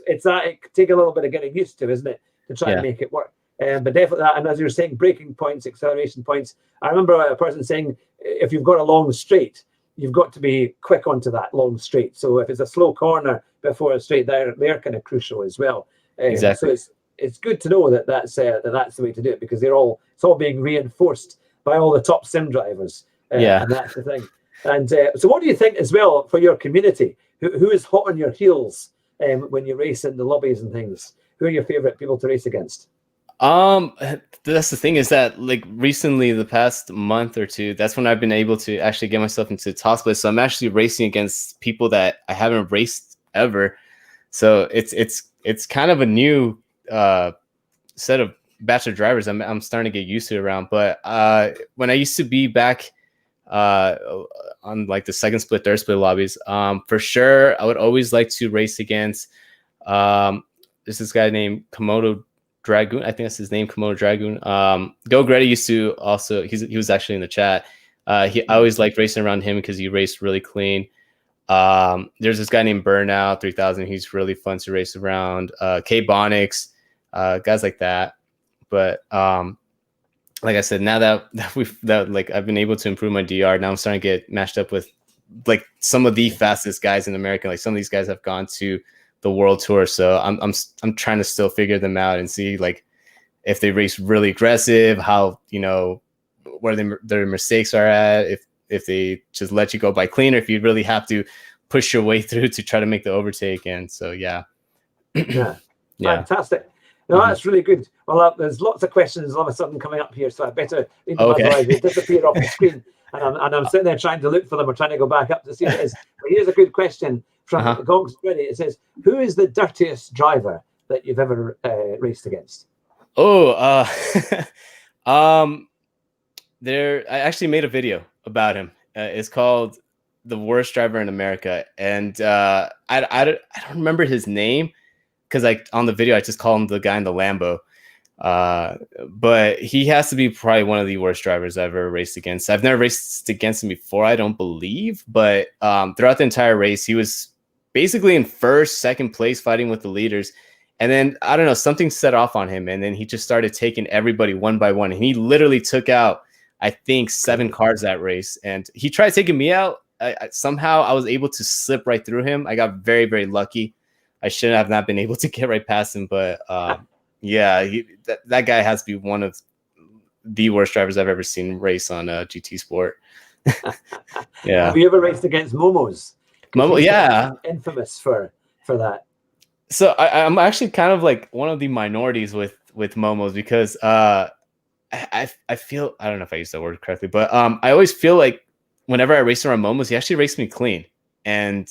it's that it can take a little bit of getting used to, isn't it, to try and make it work. But definitely that, and as you were saying, braking points, acceleration points. I remember a person saying, if you've got a long straight, you've got to be quick onto that long straight. So if it's a slow corner before a straight, they're kind of crucial as well. Exactly. So it's good to know that's the way to do it because it's all being reinforced by all the top sim drivers. And that's the thing. And so what do you think as well for your community? Who is hot on your heels when you race in the lobbies and things? Who are your favorite people to race against? That's the thing is that like recently, the past month or two, that's when I've been able to actually get myself into top split. So I'm actually racing against people that I haven't raced ever. So it's kind of a new set of batch of drivers I'm starting to get used to around. But when I used to be back on like the second split, third split lobbies, for sure I would always like to race against there's this guy named Komodo Dragoon. I think that's his name, Komodo Dragoon. Go Greta used to also, he was actually in the chat. I always liked racing around him because he raced really clean. There's this guy named Burnout 3000. He's really fun to race around. K Bonix, guys like that. But like I said, now that like I've been able to improve my DR, now I'm starting to get matched up with like some of the fastest guys in America. Like some of these guys have gone to the world tour, so I'm trying to still figure them out and see like if they race really aggressive, how where their mistakes are at, if they just let you go by clean, or if you really have to push your way through to try to make the overtake. And so Fantastic. No, that's really good. Well, there's lots of questions all of a sudden coming up here, so I better otherwise they disappear off the screen. And I'm sitting there trying to look for them or trying to go back up to see what it is. But here's a good question from Gogs Ready. It says, who is the dirtiest driver that you've ever raced against? I actually made a video about him. It's called The Worst Driver in America. And I don't remember his name because on the video, I just call him the guy in the Lambo. But he has to be probably one of the worst drivers I've ever raced against. I've never raced against him before, I don't believe. But throughout the entire race, he was basically in first, second place fighting with the leaders. And then I don't know, something set off on him, and then he just started taking everybody one by one, and he literally took out, I think, 7 cars that race. And he tried taking me out. Somehow I was able to slip right through him. I got very, very lucky. I should have not been able to get right past him, but yeah, that guy has to be one of the worst drivers I've ever seen race on GT Sport. Yeah. Have you ever raced against Momos? Momo, yeah, infamous for that. So I'm actually kind of like one of the minorities with Momos, because I feel, I don't know if I used that word correctly, but I always feel like whenever I race around Momos, he actually raced me clean. And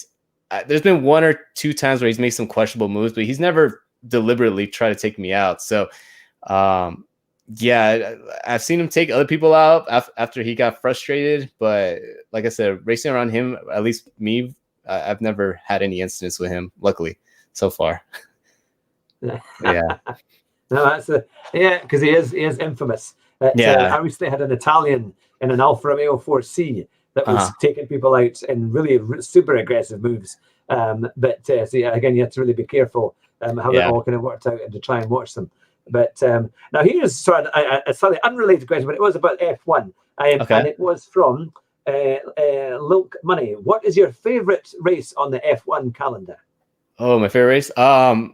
there's been 1 or 2 times where he's made some questionable moves, but he's never deliberately tried to take me out. So yeah, I've seen him take other people out after he got frustrated. But like I said, racing around him, at least me, I've never had any incidents with him, luckily, so far. Yeah. No, that's because he is infamous. I recently had an Italian in an Alfa Romeo 4C that was taking people out in really super aggressive moves. But so yeah, again, you have to really be careful how it all kind of worked out and to try and watch them. But now here's sort of a slightly unrelated question, but it was about F1, and it was from Lilk Money. What is your favorite race on the F1 calendar? Oh, my favorite race? I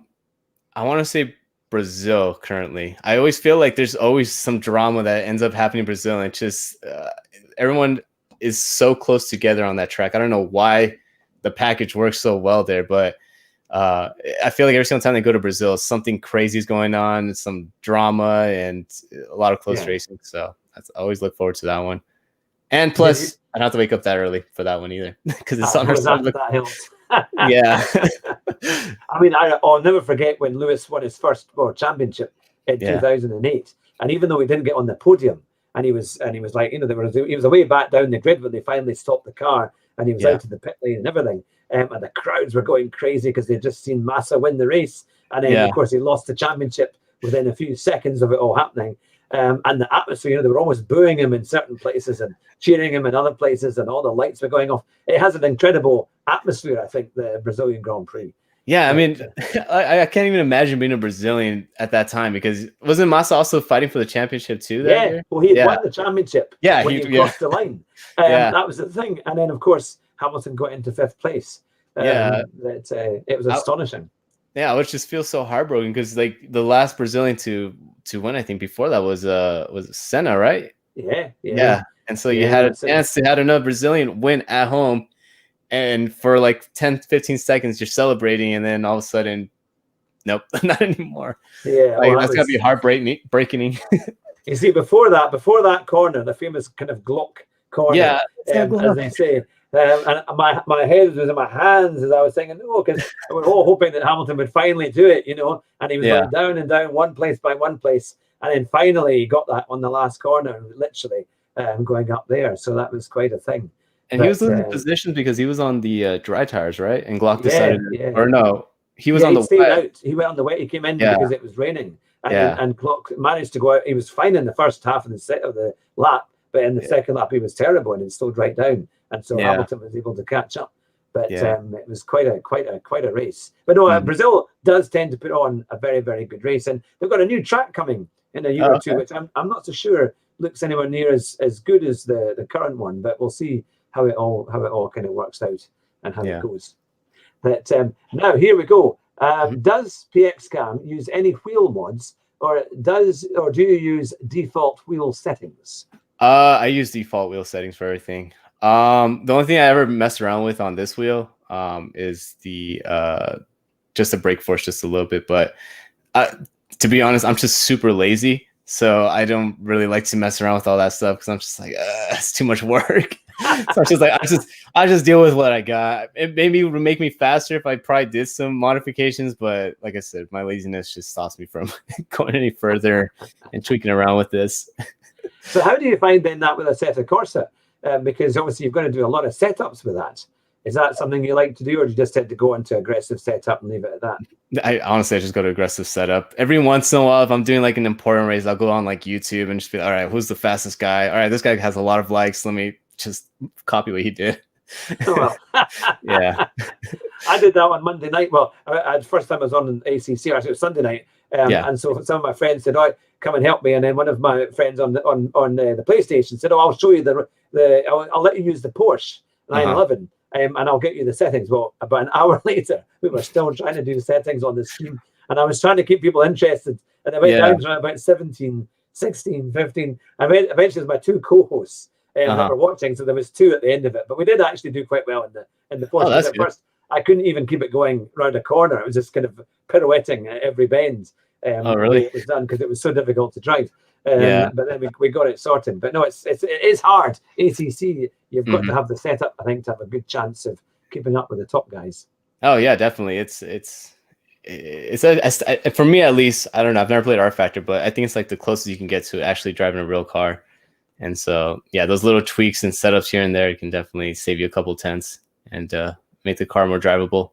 want to say Brazil currently. I always feel like there's always some drama that ends up happening in Brazil, and it's just everyone is so close together on that track. I don't know why the package works so well there, but I feel like every single time they go to Brazil, something crazy is going on, some drama, and a lot of close racing. So I always look forward to that one. And plus, I don't have to wake up that early for that one either, because it's on that helps. Yeah. I mean, I'll never forget when Lewis won his first world championship in 2008, and even though he didn't get on the podium, and he was like, he was away back down the grid when they finally stopped the car, and he was out of the pit lane and everything, and the crowds were going crazy because they'd just seen Massa win the race, and then of course he lost the championship within a few seconds of it all happening. And the atmosphere, they were almost booing him in certain places and cheering him in other places, and all the lights were going off. It has an incredible atmosphere, I think, the Brazilian Grand Prix. Yeah, I mean, I can't even imagine being a Brazilian at that time, because wasn't Massa also fighting for the championship too that year? Well, he won the championship when he crossed the line. That was the thing. And then, of course, Hamilton got into 5th place. It was astonishing. Yeah, which just feels so heartbroken, because like the last Brazilian to win, I think before that was Senna, right? Yeah. And so you had a chance to have another Brazilian win at home, and for like 10-15 seconds you're celebrating, and then all of a sudden, nope, not anymore. That's gotta be heartbreaking. You see, before that corner, the famous kind of Glock corner, as they say. And my head was in my hands as I was thinking, because we were all hoping that Hamilton would finally do it, and he was going down and down one place by one place, and then finally he got that on the last corner, literally going up there. So that was quite a thing. And he was losing positions because he was on the dry tires, right? And Glock decided, or no, he was on the wet. He went on the wet. He came in because it was raining, and Glock managed to go out. He was fine in the first half of the lap, but in the second lap he was terrible, and it slowed right down. And so Hamilton was able to catch up, but it was quite a race. But no, Brazil does tend to put on a very, very good race, and they've got a new track coming in a year or two, which I'm not so sure looks anywhere near as good as the current one. But we'll see how it all kind of works out and how it goes. But now here we go. Does PXCam use any wheel mods, or do you use default wheel settings? I use default wheel settings for everything. The only thing I ever mess around with on this wheel is the just the brake force just a little bit, but to be honest, I'm just super lazy, so I don't really like to mess around with all that stuff, because I'm just like, it's too much work. So I'm just like, I just deal with what I got. It maybe would make me faster if I probably did some modifications, but like I said, my laziness just stops me from going any further and tweaking around with this. So how do you find then that with Assetto Corsa? Because obviously you've got to do a lot of setups with that. Is that something you like to do, or do you just tend to go into aggressive setup and leave it at that? I honestly just go to aggressive setup. Every once in a while, if I'm doing like an important race, I'll go on like YouTube and just be like, all right, who's the fastest guy? All right, this guy has a lot of likes. Let me just copy what he did. Oh, well. Yeah. I did that on Monday night. Well, first time I was on ACC, actually it was Sunday night. And so some of my friends said, "Oh, come and help me." And then one of my friends on the PlayStation said, "Oh, I'll show you I'll let you use the Porsche 911, and I'll get you the settings." Well, about an hour later, we were still trying to do settings on the stream, and I was trying to keep people interested. And I went down to about 17, 16, 15. And eventually, my two co-hosts that were watching, so there was two at the end of it. But we did actually do quite well in the Porsche. At first, I couldn't even keep it going round a corner. It was just kind of pirouetting at every bend. Really? It was done because it was so difficult to drive. But then we got it sorted. But no, it is hard. ACC, you've got to have the setup, I think, to have a good chance of keeping up with the top guys. Oh yeah, definitely. It's for me at least. I don't know. I've never played R Factor, but I think it's like the closest you can get to actually driving a real car. And so yeah, those little tweaks and setups here and there can definitely save you a couple tenths and make the car more drivable.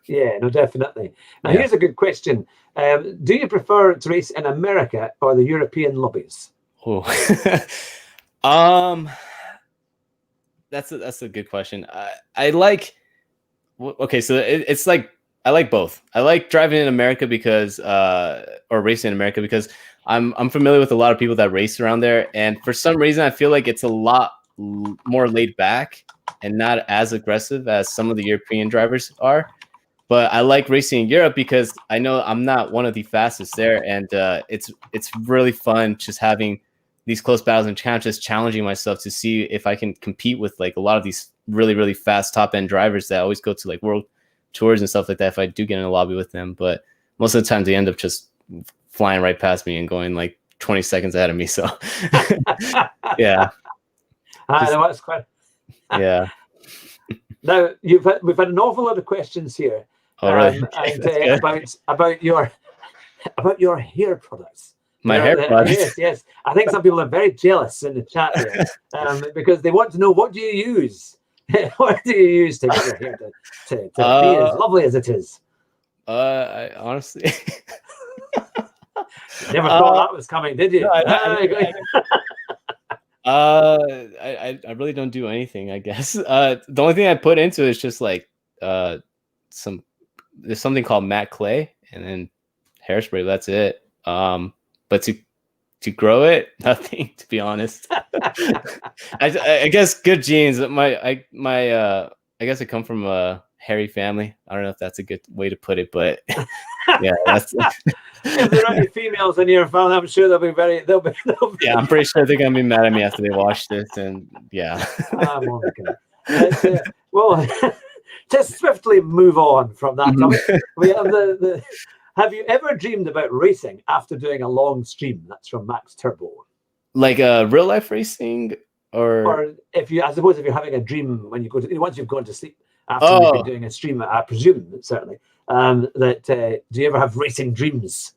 Yeah, no, definitely. Now here's a good question. Do you prefer to race in America or the European lobbies? Oh, that's a good question. I like. Okay, so it's like I like both. I like driving in America because, or racing in America because I'm familiar with a lot of people that race around there, and for some reason I feel like it's a lot more laid back and not as aggressive as some of the European drivers are. But I like racing in Europe because I know I'm not one of the fastest there, and it's really fun just having these close battles and kind of just challenging myself to see if I can compete with like a lot of these really, really fast top end drivers that always go to like world tours and stuff like that if I do get in a lobby with them. But most of the time they end up just flying right past me and going like 20 seconds ahead of me. So yeah. No, that's quite yeah. Now we've had an awful lot of questions here. Oh, really? And about your hair products. My hair products. Yes. I think some people are very jealous in the chat here because they want to know, what do you use? What do you use to get your hair to be as lovely as it is? I honestly never thought that was coming, did you? No, I really don't do anything, I guess. The only thing I put into it is just like there's something called matte clay and then hairspray. That's it. But to grow it, nothing, to be honest. I guess good genes. I guess I come from a hairy family. I don't know if that's a good way to put it, but yeah, that's. If there are any females in your family, I'm sure they'll be. Yeah, I'm pretty sure they're gonna be mad at me after they watch this, and yeah. Well, to swiftly move on from that topic, we have have you ever dreamed about racing after doing a long stream? That's from Max Turbo. Like real life racing, or I suppose if you're having a dream when you once you've gone to sleep after you've been doing a stream, I presume certainly. Do you ever have racing dreams?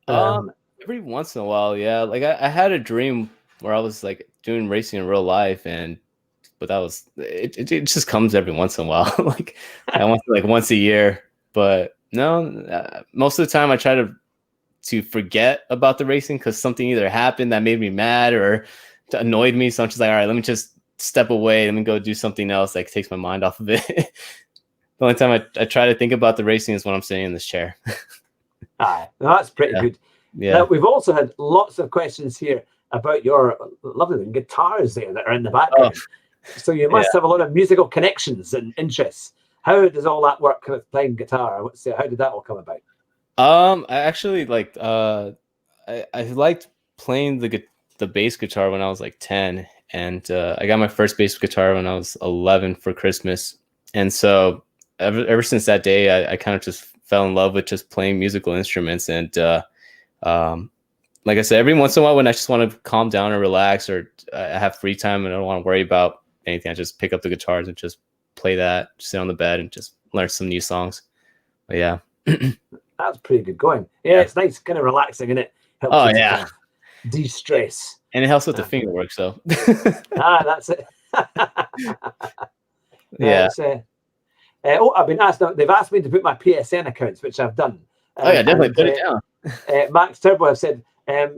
Every once in a while, yeah. Like I had a dream where I was like doing racing in real life, but that was it just comes every once in a while. Like I want to like once a year, but no, most of the time I try to forget about the racing because something either happened that made me mad or annoyed me. So I'm just like, all right, let me just step away. Let me go do something else that takes my mind off of it. The only time I try to think about the racing is when I'm sitting in this chair. That's pretty good. Yeah. Now, we've also had lots of questions here about your lovely guitars there that are in the background. So you must have a lot of musical connections and interests. How does all that work with playing guitar? How did that all come about? I actually liked I liked playing the bass guitar when I was like 10, and I got my first bass guitar when I was 11 for Christmas. And so ever since that day, I kind of just fell in love with just playing musical instruments. And like I said, every once in a while when I just want to calm down or relax, or I have free time and I don't want to worry about anything, I just pick up the guitars and just play that, sit on the bed and just learn some new songs. But yeah. That's pretty good going. Yeah, it's nice, kind of relaxing, and it helps kind of de-stress. And it helps with the finger work, so. That's it. Yeah. I've been asked. They've asked me to put my PSN accounts, which I've done. Definitely put it down. Max Turbo have said,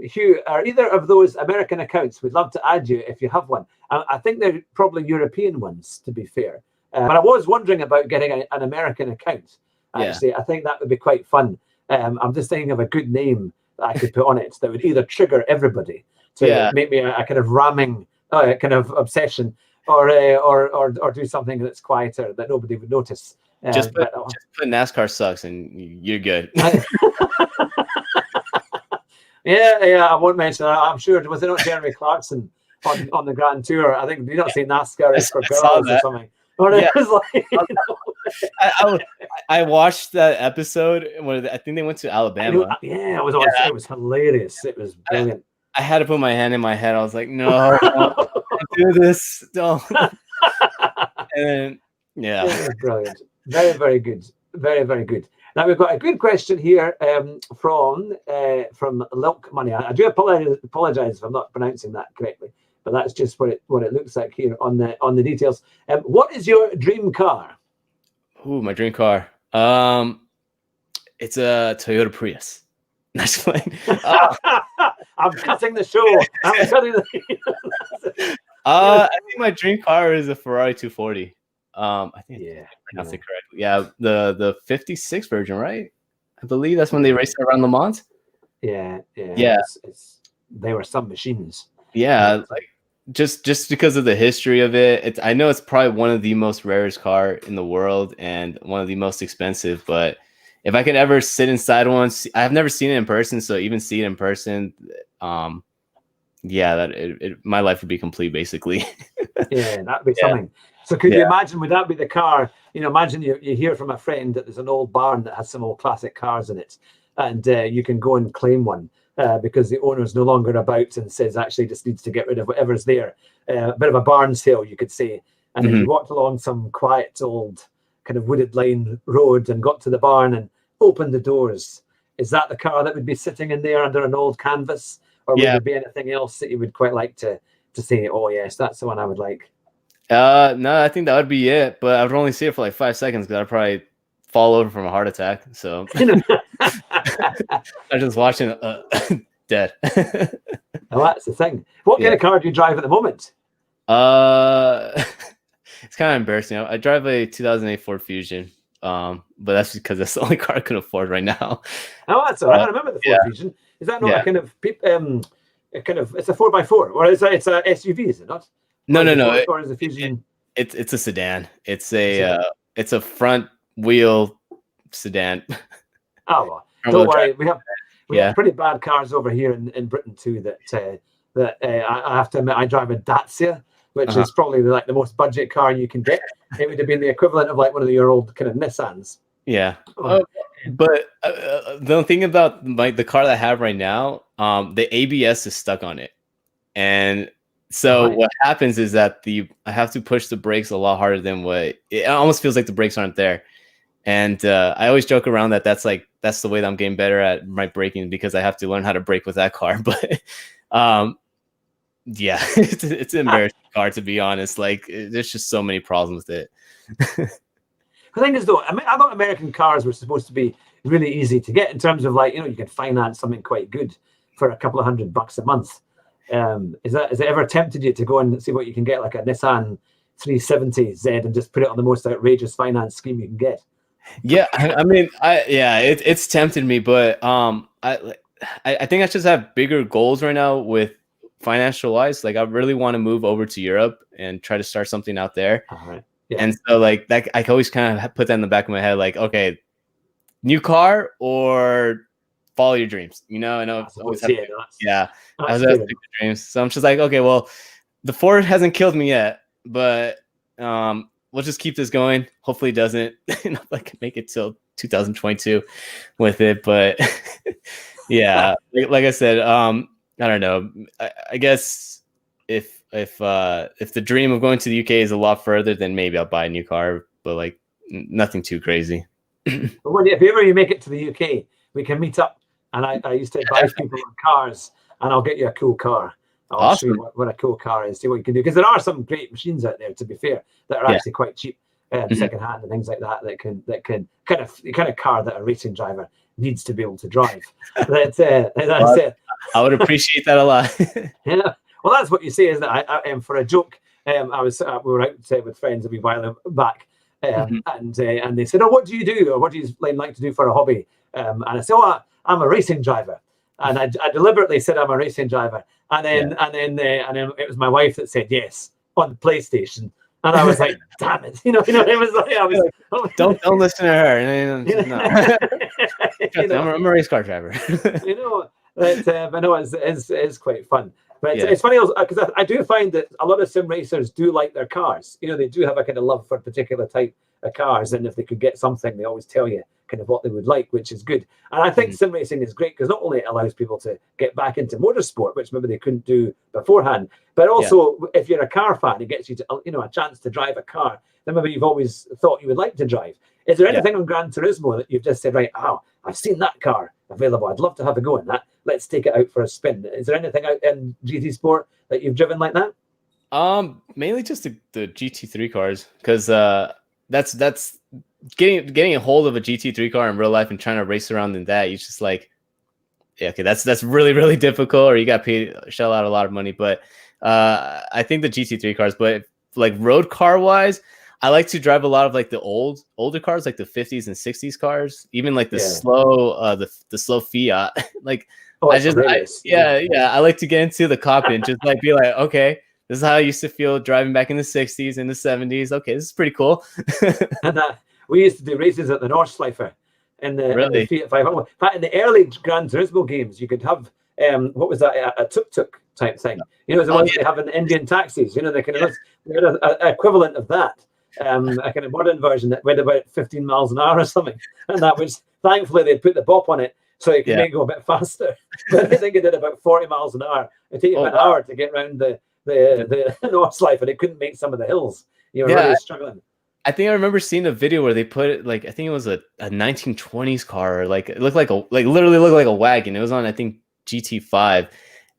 Hugh, are either of those American accounts? We'd love to add you if you have one. I think they're probably European ones, to be fair. But I was wondering about getting an American account. Actually, I think that would be quite fun. I'm just thinking of a good name that I could put on it that would either trigger everybody to make me a kind of ramming kind of obsession, or do something that's quieter that nobody would notice. Just put NASCAR sucks and you're good. Yeah, I won't mention that. I'm sure, was it not Jeremy Clarkson on the Grand Tour? I think, did you not say NASCAR is for girls or something? Or it was like, I watched that episode when I think they went to Alabama. It was hilarious. It was brilliant. I had to put my hand in my head. I was like, no, don't do this. Don't. And then, it was brilliant. Very, very good. Very, very good. Now we've got a good question here from Lilk Money. I do apologize if I'm not pronouncing that correctly, but that's just what it looks like here on the details. What is your dream car? Ooh, my dream car. It's a Toyota Prius. Nice playing. I'm cutting the show. I'm cutting the. I think my dream car is a Ferrari 240. I think I pronounced it correctly. Yeah, the 56 version, right? I believe that's when they raced around Le Mans. Yeah. They were some machines. Yeah, like just because of the history of it. I know it's probably one of the most rarest car in the world and one of the most expensive. But if I could ever sit inside one, I've never seen it in person, so even see it in person, my life would be complete, basically. Yeah, that'd be something. So could you imagine, would that be the car? Imagine you hear from a friend that there's an old barn that has some old classic cars in it, and you can go and claim one because the owner's no longer about and says actually just needs to get rid of whatever's there. A bit of a barn sale, you could say. And if you walked along some quiet old kind of wooded line road and got to the barn and opened the doors, is that the car that would be sitting in there under an old canvas? Or would there be anything else that you would quite like to say, oh yes, that's the one I would like? No, I think that would be it, but I would only see it for like 5 seconds because I'd probably fall over from a heart attack. So I'm just watching dead. Well, that's the thing. What kind of car do you drive at the moment? It's kind of embarrassing. I drive a 2008 Ford Fusion, but that's because that's the only car I can afford right now. Oh, that's all right. I remember the Ford Fusion. Is that not a kind of it's a 4x4, or it's a SUV? Is it not? No. Or is a Fusion? It's a sedan. It's a front wheel sedan. Oh, well, don't worry. We have pretty bad cars over here in Britain too. That I have to admit, I drive a Dacia, which is probably the most budget car you can get. It would have been the equivalent of like one of your old kind of Nissans. Yeah. But the thing about the car that I have right now, the ABS is stuck on it, and so what happens is that I have to push the brakes a lot harder than what it almost feels like the brakes aren't there. And I always joke around that's the way that I'm getting better at my braking, because I have to learn how to brake with that car. But it's an embarrassing car, to be honest. Like, there's just so many problems with it. The thing is, though, I thought American cars were supposed to be really easy to get in terms of you could finance something quite good for a couple of $100 a month. Has it ever tempted you to go and see what you can get, like a Nissan 370Z, and just put it on the most outrageous finance scheme you can get? Yeah, I mean, it's tempted me, but I think I just have bigger goals right now with financial wise. Like, I really want to move over to Europe and try to start something out there. All right. Yeah. And so like that, I always kind of put that in the back of my head, like, okay, new car or follow your dreams, and I always have I was always big dreams. So I'm just like, okay, well, the Ford hasn't killed me yet, but we'll just keep this going. Hopefully it doesn't, and I can make it till 2022 with it. But like I said, I don't know. I guess if the dream of going to the UK is a lot further, then maybe I'll buy a new car, but like nothing too crazy. But if ever you make it to the UK, we can meet up, and I used to advise people on cars, and I'll get you a cool car. I'll show you what a cool car is, see what you can do, because there are some great machines out there, to be fair, that are actually quite cheap, secondhand and things like that. That can kind of car that a racing driver needs to be able to drive. That's it. I would appreciate that a lot. Yeah. Well, that's what you say, isn't it? For a joke, I was we were out with friends a wee while back, and they said, "Oh, what do you do, or what do you like to do for a hobby?" And I said, "Oh, I'm a racing driver." And I deliberately said I'm a racing driver, and then it was my wife that said yes on the PlayStation, and I was like, "Damn it!" It was like I was don't listen to her. No. I'm a race car driver. But no, it's quite fun. But it's funny because I do find that a lot of sim racers do like their cars. They do have a kind of love for a particular type of cars, and if they could get something, they always tell you kind of what they would like, which is good. And I think sim racing is great because not only it allows people to get back into motorsport, which maybe they couldn't do beforehand, but also if you're a car fan, it gets you to a chance to drive a car that maybe you've always thought you would like to drive. Is there anything on Gran Turismo that you've just said, right, I've seen that car available, I'd love to have a go in that, let's take it out for a spin? Is there anything out in GT Sport that you've driven like that? Mainly just the GT3 cars, because that's getting a hold of a GT3 car in real life and trying to race around in that. You just like, that's really, really difficult, or you got to shell out a lot of money. But I think the GT3 cars, but like road car wise, I like to drive a lot of like the older cars, like the 50s and 60s cars, even like the slow the slow Fiat. Like I like to get into the cockpit and just like be like, okay, this is how I used to feel driving back in the 60s and the 70s. Okay, this is pretty cool. And we used to do races at the Nordschleife in the Fiat 500. In fact, in the early Gran Turismo games, you could have what was that, a tuk-tuk type thing. The ones they have in the Indian taxis. They kind of an equivalent of that. A kind of modern version that went about 15 miles an hour or something, and that was thankfully they put the bop on it so it could make it go a bit faster. But I think it did about 40 miles an hour. It took you about an hour to get around the Nordschleife, and it couldn't make some of the hills. You were really struggling. I think I remember seeing a video where they put it, like, I think it was a 1920s car, or like it looked like literally looked like a wagon. It was on, I think, GT5.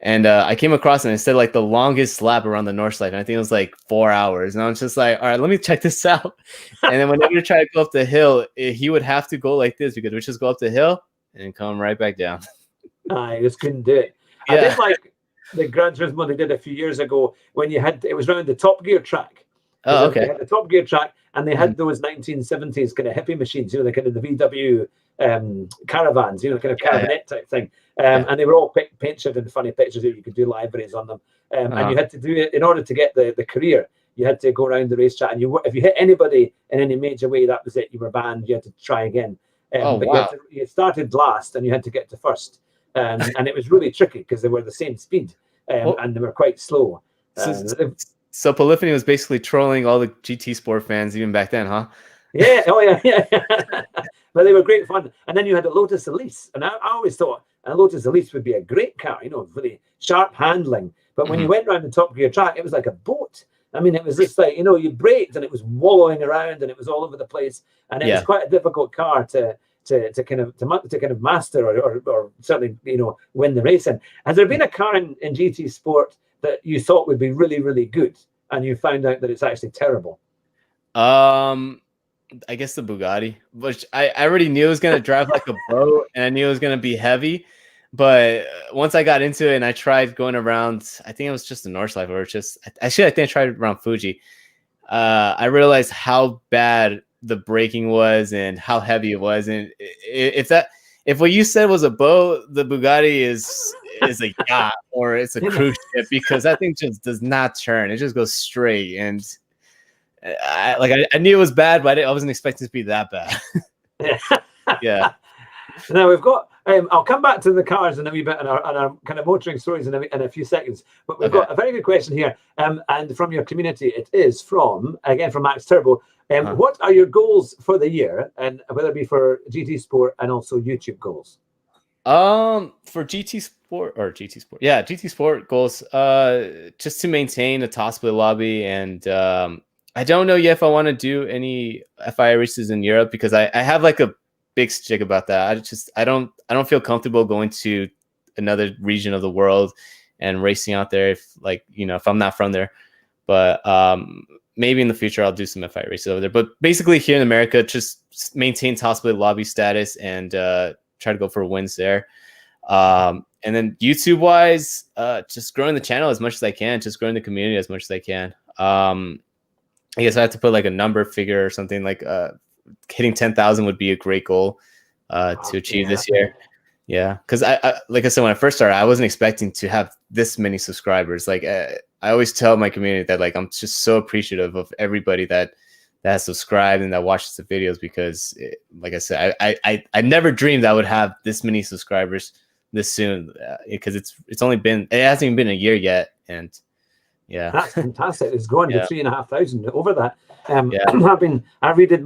And I came across it and it said like the longest lap around the Nordschleife, and I think it was like 4 hours. And I was just like, all right, let me check this out. And then whenever you try to go up the hill, he would have to go like this, because we just go up the hill and come right back down. I just couldn't do it. I did like the Gran Turismo they did a few years ago when it was around the Top Gear track. Oh, okay. They had the Top Gear track, and they had those 1970s kind of hippie machines, the kind of the VW caravans, kind of caravanette type thing. And they were all pictured in funny pictures that you could do libraries on them. And you had to do it in order to get the career. You had to go around the racetrack, and if you hit anybody in any major way, that was it. You were banned. You had to try again. You started last, and you had to get to first. And it was really tricky because they were the same speed, and they were quite slow. So Polyphony was basically trolling all the GT Sport fans even back then, huh? Yeah. Oh, yeah. But they were great fun. And then you had a Lotus Elise, and I always thought a Lotus Elise would be a great car, really sharp handling. But when you went around the Top Gear track, it was like a boat. I mean, it was just like, you braked and it was wallowing around and it was all over the place. And it was quite a difficult car to kind of master or certainly, win the race in. Has there been a car in GT Sport that you thought would be really, really good, and you found out that it's actually terrible? I guess the Bugatti, which I already knew it was going to drive like a boat, and I knew it was going to be heavy. But once I got into it and I tried going around, I think it was just the Nordschleife, or I think I tried around Fuji. I realized how bad the braking was and how heavy it was. And if what you said was a boat, the Bugatti is a yacht, or it's a cruise ship, because that thing just does not turn. It just goes straight. And I knew it was bad, but I wasn't expecting it to be that bad. Yeah. Now we've got. I'll come back to the cars in a wee bit and our kind of motoring stories in a few seconds. But we've got a very good question here, and from your community, it is from Max Turbo. What are your goals for the year, and whether it be for GT Sport and also YouTube goals? For GT Sport goals, just to maintain a top split lobby, and I don't know yet if I want to do any FIA races in Europe, because I have like a big stick about that. I don't feel comfortable going to another region of the world and racing out there if I'm not from there. But maybe in the future I'll do some FIA races over there. But basically here in America, just maintain top split lobby status and try to go for wins there. And then YouTube wise, just growing the channel as much as I can, just growing the community as much as I can. I guess I have to put like a number figure or something like hitting 10,000 would be a great goal to achieve this year. Yeah, because I like I said, when I first started, I wasn't expecting to have this many subscribers. Like I always tell my community that like I'm just so appreciative of everybody that has subscribed and that watches the videos, because like I said, I never dreamed I would have this many subscribers this soon, because it hasn't even been a year yet. And yeah, that's fantastic. It's going to 3,500 over that. I redid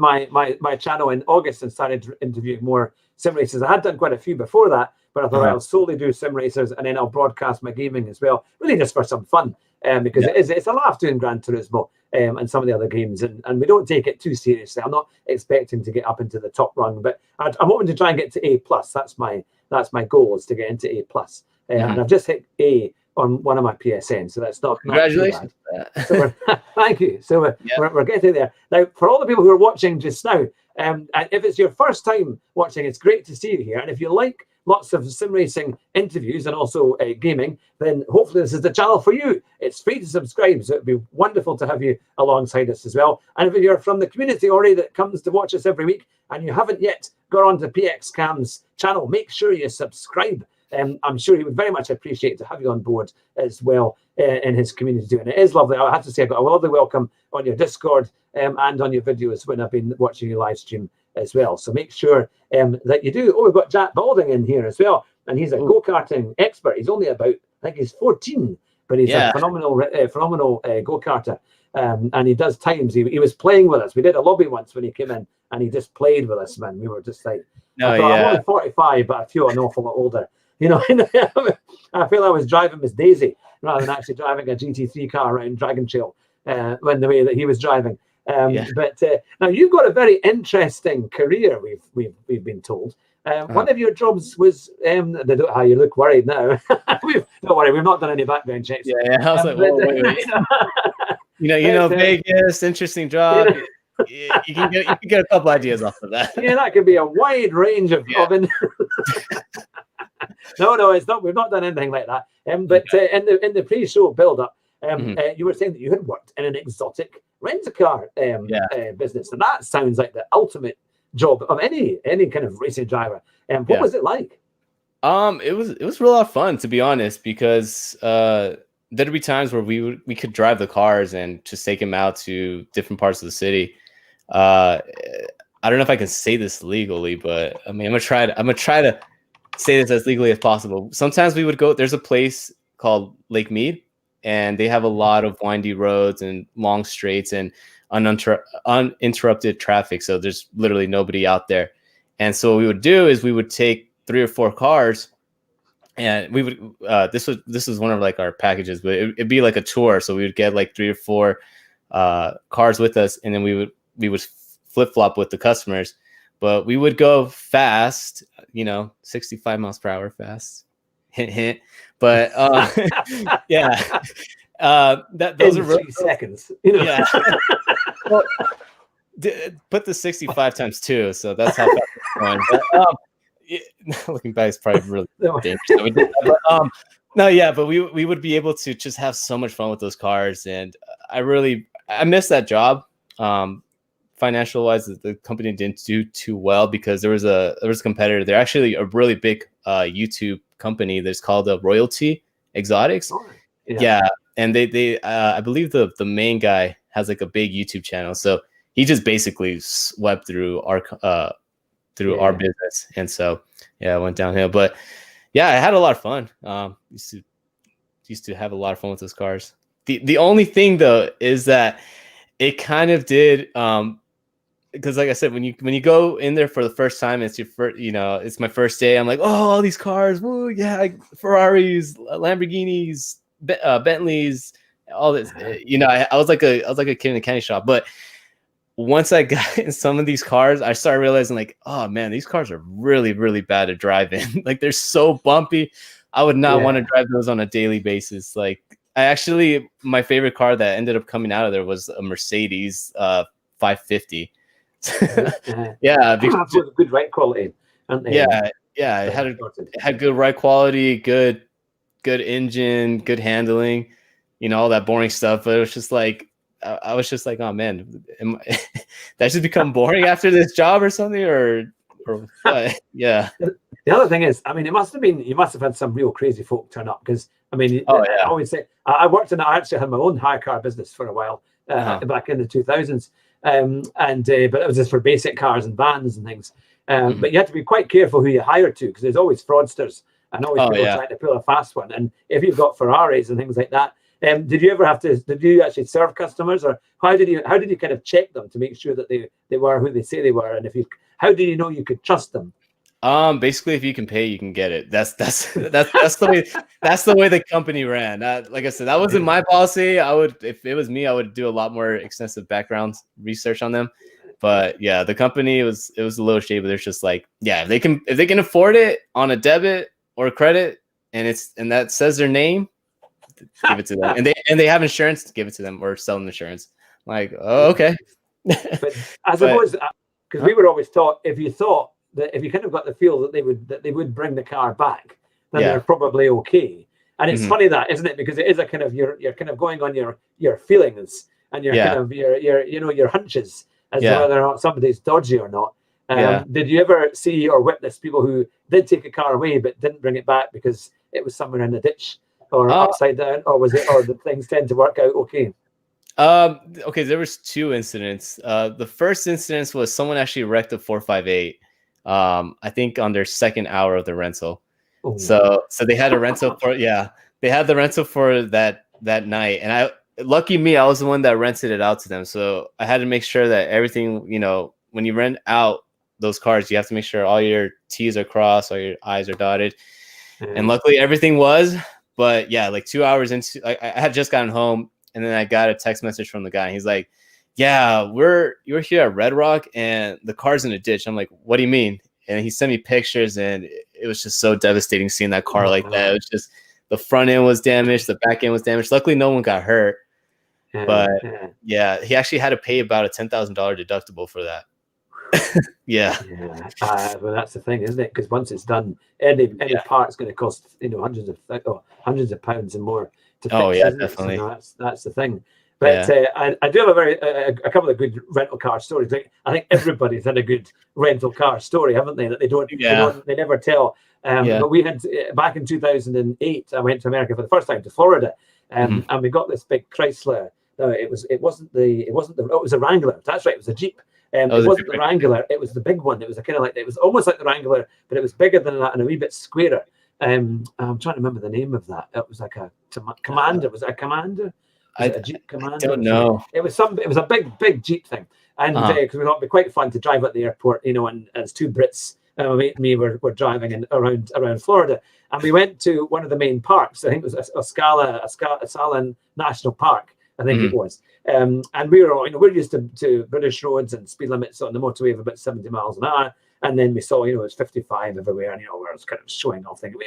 my channel in August and started interviewing more sim racers. I had done quite a few before that, but I thought I'll solely do sim racers, and then I'll broadcast my gaming as well, really just for some fun, because it's a laugh doing Gran Turismo and some of the other games, and we don't take it too seriously. I'm not expecting to get up into the top rung, but I'm hoping to try and get to A+. That's my goal, is to get into A+. And I've just hit A on one of my PSN, so that's not congratulations. So thank you. So we're getting there now. For all the people who are watching just now, and if it's your first time watching, it's great to see you here. And if you like lots of sim racing interviews and also gaming, then hopefully this is the channel for you. It's free to subscribe, so it'd be wonderful to have you alongside us as well. And if you're from the community already that comes to watch us every week and you haven't yet got onto PXCam's channel, make sure you subscribe. I'm sure he would very much appreciate to have you on board as well in his community too. And it is lovely. I have to say, I got a lovely welcome on your Discord and on your videos when I've been watching your live stream as well. So make sure that you do. Oh, we've got Jack Balding in here as well, and he's a go-karting expert. He's only about, I think he's 14, but he's a phenomenal go-karter. And he does times. He was playing with us. We did a lobby once when he came in, and he just played with us, man. We were just like, I'm only 45, but I feel an awful lot older. You know, I feel I was driving Miss Daisy rather than actually driving a GT3 car around Dragon Trail when the way that he was driving. But now you've got a very interesting career. We've been told. One of your jobs was how you look worried now. Don't worry, we've not done any background checks. Yeah. I was like, wait. you know, Vegas, interesting job. You can get a couple ideas off of that. Yeah, that could be a wide range of. No, it's not. We've not done anything like that. But in the pre-show build-up, you were saying that you had worked in an exotic rent-a-car business, and that sounds like the ultimate job of any kind of racing driver. What was it like? It was a lot of fun, to be honest, because there'd be times where we could drive the cars and just take them out to different parts of the city. I don't know if I can say this legally, but I mean, I'm gonna try to say this as legally as possible. Sometimes we would go, there's a place called Lake Mead, and they have a lot of windy roads and long straights and uninterrupted traffic. So there's literally nobody out there. And so what we would do is we would take 3 or 4 cars, and we would, this was one of like our packages, but it'd be like a tour. So we would get like 3 or 4 cars with us, and then we would flip flop with the customers. But we would go fast, 65 miles per hour fast. Hint, hint. But those are 3 seconds. Yeah. Well, put the 65 times 2, so that's how fast it's going. But, looking back, it's probably really dangerous that we did that. But but we would be able to just have so much fun with those cars, and I miss that job. Financial wise, the company didn't do too well because there was a competitor. They're actually a really big YouTube company that's called Royalty Exotics. Oh, and they I believe the main guy has like a big YouTube channel, so he just basically swept through our business, and so it went downhill. But I had a lot of fun. Used to have a lot of fun with those cars. The only thing though is that it kind of did because like I said, when you go in there for the first time, it's your first, it's my first day. I'm like, oh, all these cars, woo, yeah, like Ferraris, Lamborghinis, Bentleys, all this. I was like a kid in a candy shop. But once I got in some of these cars, I started realizing like, oh man, these cars are really, really bad to drive in. Like they're so bumpy. I would not want to drive those on a daily basis. Like my favorite car that ended up coming out of there was a Mercedes 550. Because good ride quality. It had good ride quality, good engine, good handling, all that boring stuff. But it was just like I was just like, oh man, that should become boring after this job or something, or what? Yeah. The other thing is, I mean, you must have had some real crazy folk turn up, because I mean, Oh I yeah. always say I worked in. I actually had my own hire car business for a while back in the 2000s, but it was just for basic cars and vans and things. But you had to be quite careful who you hired to, because there's always fraudsters and always people trying to pull a fast one. And if you've got Ferraris and things like that, did you ever have to? Did you actually serve customers, or how did you kind of check them to make sure that they were who they say they were? And how did you know you could trust them? Basically, if you can pay, you can get it. That's the way the company ran. Like I said, that wasn't my policy. If it was me, I would do a lot more extensive background research on them. But yeah, the company it was a little shady, but they're just like, yeah, if they can afford it on a debit or credit, and that says their name, give it to them. And they have insurance, give it to them, or sell them insurance. Like, oh, okay. But I suppose, because we were always taught, if you kind of got the feel that they would bring the car back, then they're probably okay. And it's funny that, isn't it? Because it is a kind of you're kind of going on your feelings and your kind of your hunches as to whether or not somebody's dodgy or not. Did you ever see or witness people who did take a car away but didn't bring it back because it was somewhere in the ditch or upside down, or the things tend to work out okay? Okay, there was 2 incidents. The first incident was someone actually wrecked a 458. I think on their second hour of the rental. Oh. So they had a rental they had the rental for that night, and lucky me, I was the one that rented it out to them. So I had to make sure that everything, when you rent out those cars, you have to make sure all your T's are crossed, all your I's are dotted. And luckily everything was, but yeah, like 2 hours into, I had just gotten home, and then I got a text message from the guy, and he's like, yeah, you're here at Red Rock and the car's in a ditch. I'm like, what do you mean? And he sent me pictures, and it was just so devastating seeing that car like that. It was just, the front end was damaged, the back end was damaged. Luckily, no one got hurt. But yeah, he actually had to pay about a $10,000 deductible for that. Well, that's the thing, isn't it? Because once it's done, any part's going to cost hundreds of pounds and more to fix. Oh yeah, definitely. So that's the thing. But I do have a couple of good rental car stories. I think everybody's had a good rental car story, haven't they? That they never tell. But we had back in 2008. I went to America for the first time, to Florida, and we got this big Chrysler. No, it was a Wrangler. That's right, it was a Jeep. It wasn't the Wrangler. It was the big one. It was it was almost like the Wrangler, but it was bigger than that and a wee bit squarer. I'm trying to remember the name of that. It was like a Commander. Was it a Commander? A Jeep Commander? I don't know. It was a big Jeep thing, and because we thought it'd be quite fun to drive at the airport, and as 2 Brits, my mate and me were driving around Florida, and we went to one of the main parks. I think it was Ocala National Park. I think it was, and we were all, we're used to British roads and speed limits on the motorway of about 70 miles an hour. And then we saw, it was 55 everywhere, and we're kind of showing off, thinking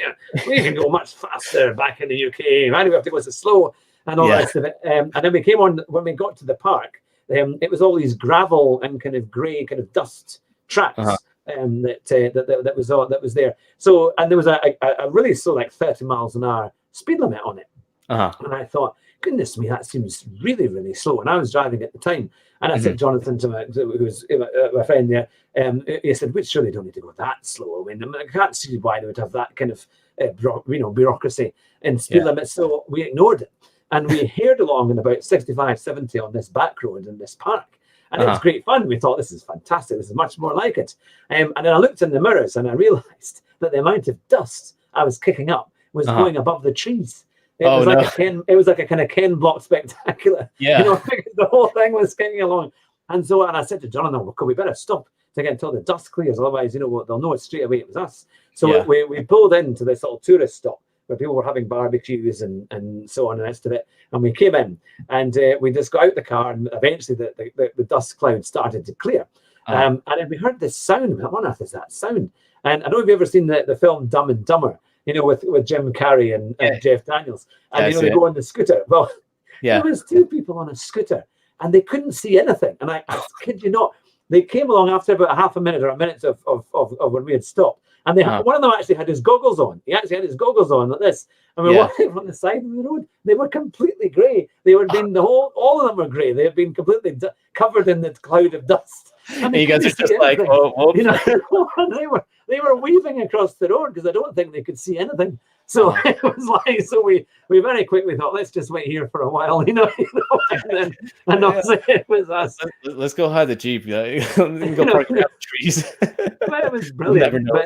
we can go much faster back in the UK. Why do we have to go so slow and all that rest of it? And then we came on when we got to the park. It was all these gravel and kind of grey, kind of dust tracks that was there. So, and there was a really slow, like 30 miles an hour speed limit on it. And I thought, goodness me, that seems really, really slow. And I was driving at the time, and I said, Jonathan, who was my friend there, he said, we surely don't need to go that slow. I mean, I can't see why they would have that kind of bureaucracy in speed limits. So we ignored it, and we heard along in about 65, 70 on this back road in this park. And it was great fun. We thought, this is fantastic. This is much more like it. And then I looked in the mirrors, and I realized that the amount of dust I was kicking up was going above the trees. It was like a kind of Ken Block spectacular. The whole thing was getting along. And I said to Jonathan, we better stop until the dust clears, otherwise, they'll know it straight away it was us. So we pulled into this little tourist stop where people were having barbecues and so on and the rest of it. And we came in, and we just got out the car, and eventually the dust cloud started to clear. And then we heard this sound. What on earth is that sound? And I don't know if you've ever seen the film Dumb and Dumber, with Jim Carrey and Jeff Daniels. And, they go on the scooter. Well, there was 2 people on a scooter, and they couldn't see anything. And I kid you not, they came along after about a half a minute or a minute of when we had stopped. And they one of them actually had his goggles on. He actually had his goggles on like this. And we were walking on the side of the road. They were completely grey. They were being all of them were grey. They had been completely covered in the cloud of dust. And you guys are just like, oh, you know, they were weaving across the road because I don't think they could see anything. So it was like, so we very quickly thought, let's just wait here for a while, you know, and it was us. Let's go hide the Jeep. Go park around the trees. It was brilliant. Never know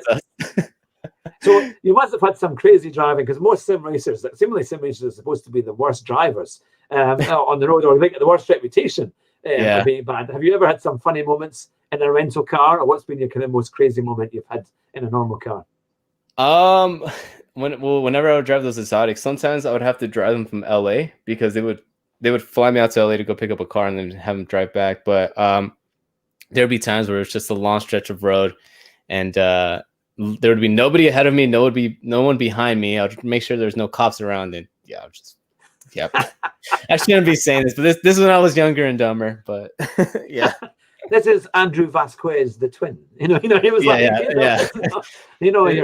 so you must have had some crazy driving because most sim racers are supposed to be the worst drivers on the road, or they get the worst reputation for being bad. Have you ever had some funny moments in a rental car, or what's been your kind of most crazy moment you've had in a normal car? Whenever I would drive those exotics, sometimes I would have to drive them from LA because they would fly me out to LA to go pick up a car and then have them drive back. But there'd be times where it's just a long stretch of road, and there would be nobody ahead of me, no one behind me. I would make sure there's no cops around, and I shouldn't be saying this, but this is when I was younger and dumber. But yeah. This is Andrew Vasquez, the twin. You know, he was your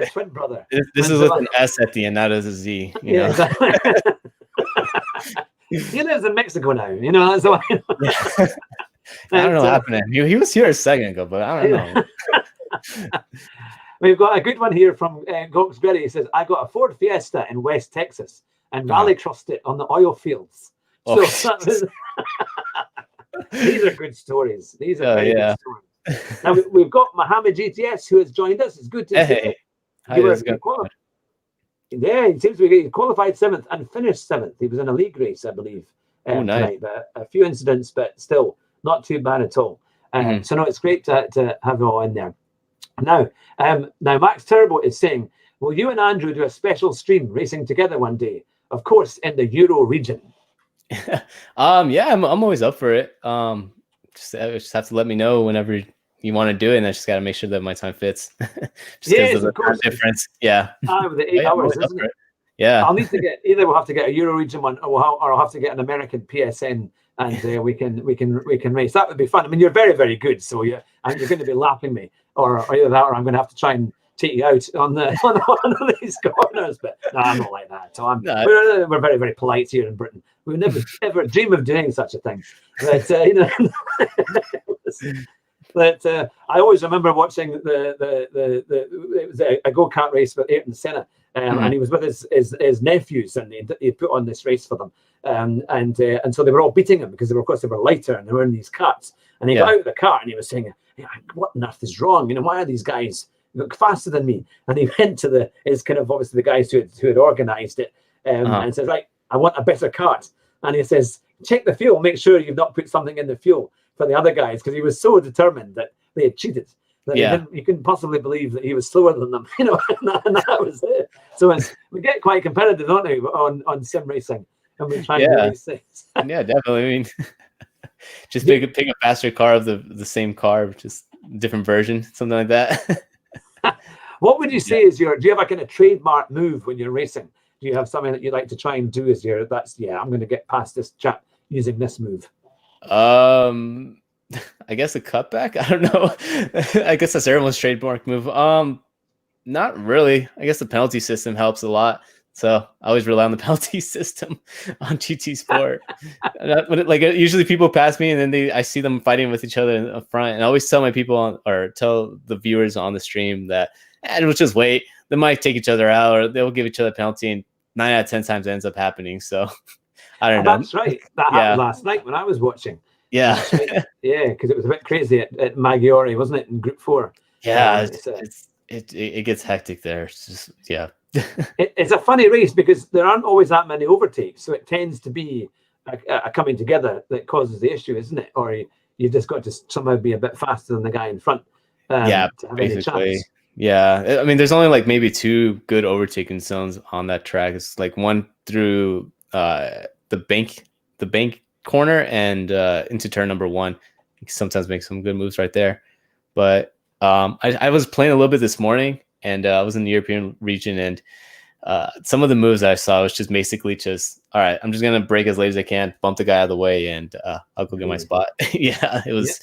twin brother. This is with an S at the end, not as a Z. You know? Exactly. He lives in Mexico now. You know, that's why. I don't know what happened to him. He was here a second ago, but I don't know. We've got a good one here from Gox Gritty. He says, "I got a Ford Fiesta in West Texas and rallycrossed it on the oil fields." So that was. These are good stories. These are very good stories. Now we've got Mohammed GTS who has joined us. It's good to see you. Yeah, he seems to be qualified 7th and finished 7th. He was in a league race, I believe, tonight. But a few incidents, but still not too bad at all. So no, it's great to have you all in there. Now Max Turbo is saying, will you and Andrew do a special stream racing together one day? Of course, in the Euro region. I'm always up for it. Just have to let me know whenever you want to do it, and I just got to make sure that my time fits. Just because of the time difference. Yeah. With the 8 hours, isn't it? Yeah. I'll need to get we'll have to get a Euro region one, or I'll have to get an American PSN, and we can race. That would be fun. I mean, you're very, very good, so you're going to be lapping me, or either that, or I'm going to have to try and take you out on one of these corners. But no, I'm not like that. So we're very, very polite here in Britain. We would never ever dream of doing such a thing. But but I always remember watching it was a go-kart race with Ayrton Senna, and he was with his nephews, and he put on this race for them, and so they were all beating him because of course they were lighter and they were in these karts, and he got out of the car and he was saying, "What on earth is wrong? You know, why are these guys faster than me?" And he went to obviously the guys who had organised it, and said, "Right, I want a better kart." And he says, "Check the fuel, make sure you've not put something in the fuel for the other guys," because he was so determined that they had cheated that he couldn't possibly believe that he was slower than them, you know, and that was it. So we get quite competitive, don't we, on sim racing, and we try and do these things. Yeah, definitely. I mean, just pick a faster car of the same car, just different version, something like that. What would you say is do you have a kind of trademark move when you're racing? Do you have something that you'd like to try and do as I'm going to get past this chap using this move? I guess a cutback. I don't know. I guess that's everyone's trademark move. Not really. I guess the penalty system helps a lot. So I always rely on the penalty system on GT Sport. Usually people pass me and then I see them fighting with each other in the front, and I always tell my people or tell the viewers on the stream that we'll just wait. They might take each other out or they'll give each other a penalty, and 9 out of 10 times it ends up happening. So I don't know. That's right. That happened last night when I was watching. Yeah. Yeah, because it was a bit crazy at Maggiore, wasn't it, in Group 4? Yeah, it gets hectic there. It's just, it's a funny race because there aren't always that many overtakes, so it tends to be a coming together that causes the issue, isn't it? Or you've just got to somehow be a bit faster than the guy in front. To have basically. Any chance. Yeah, I mean, there's only like maybe 2 good overtaking zones on that track. It's like one through the bank corner and into turn number 1. You can sometimes make some good moves right there. But I was playing a little bit this morning, and I was in the European region, and some of the moves I saw was just basically just, all right, I'm just gonna brake as late as I can, bump the guy out of the way, and I'll go get my spot. Yeah, it was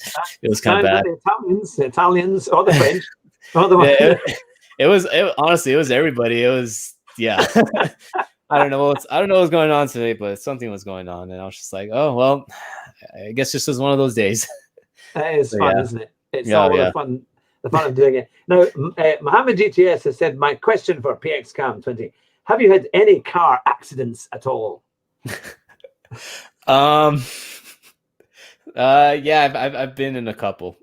kind of bad. The Italians, or the French, or the Yeah, honestly, it was everybody. It was, yeah. I don't know what's going on today, but something was going on, and I was just like, oh well, I guess this was one of those days. It is fun, isn't it? It's the fun of doing it. Now, Mohammed GTS has said, my question for PXCam20: have you had any car accidents at all? Yeah, I've been in a couple.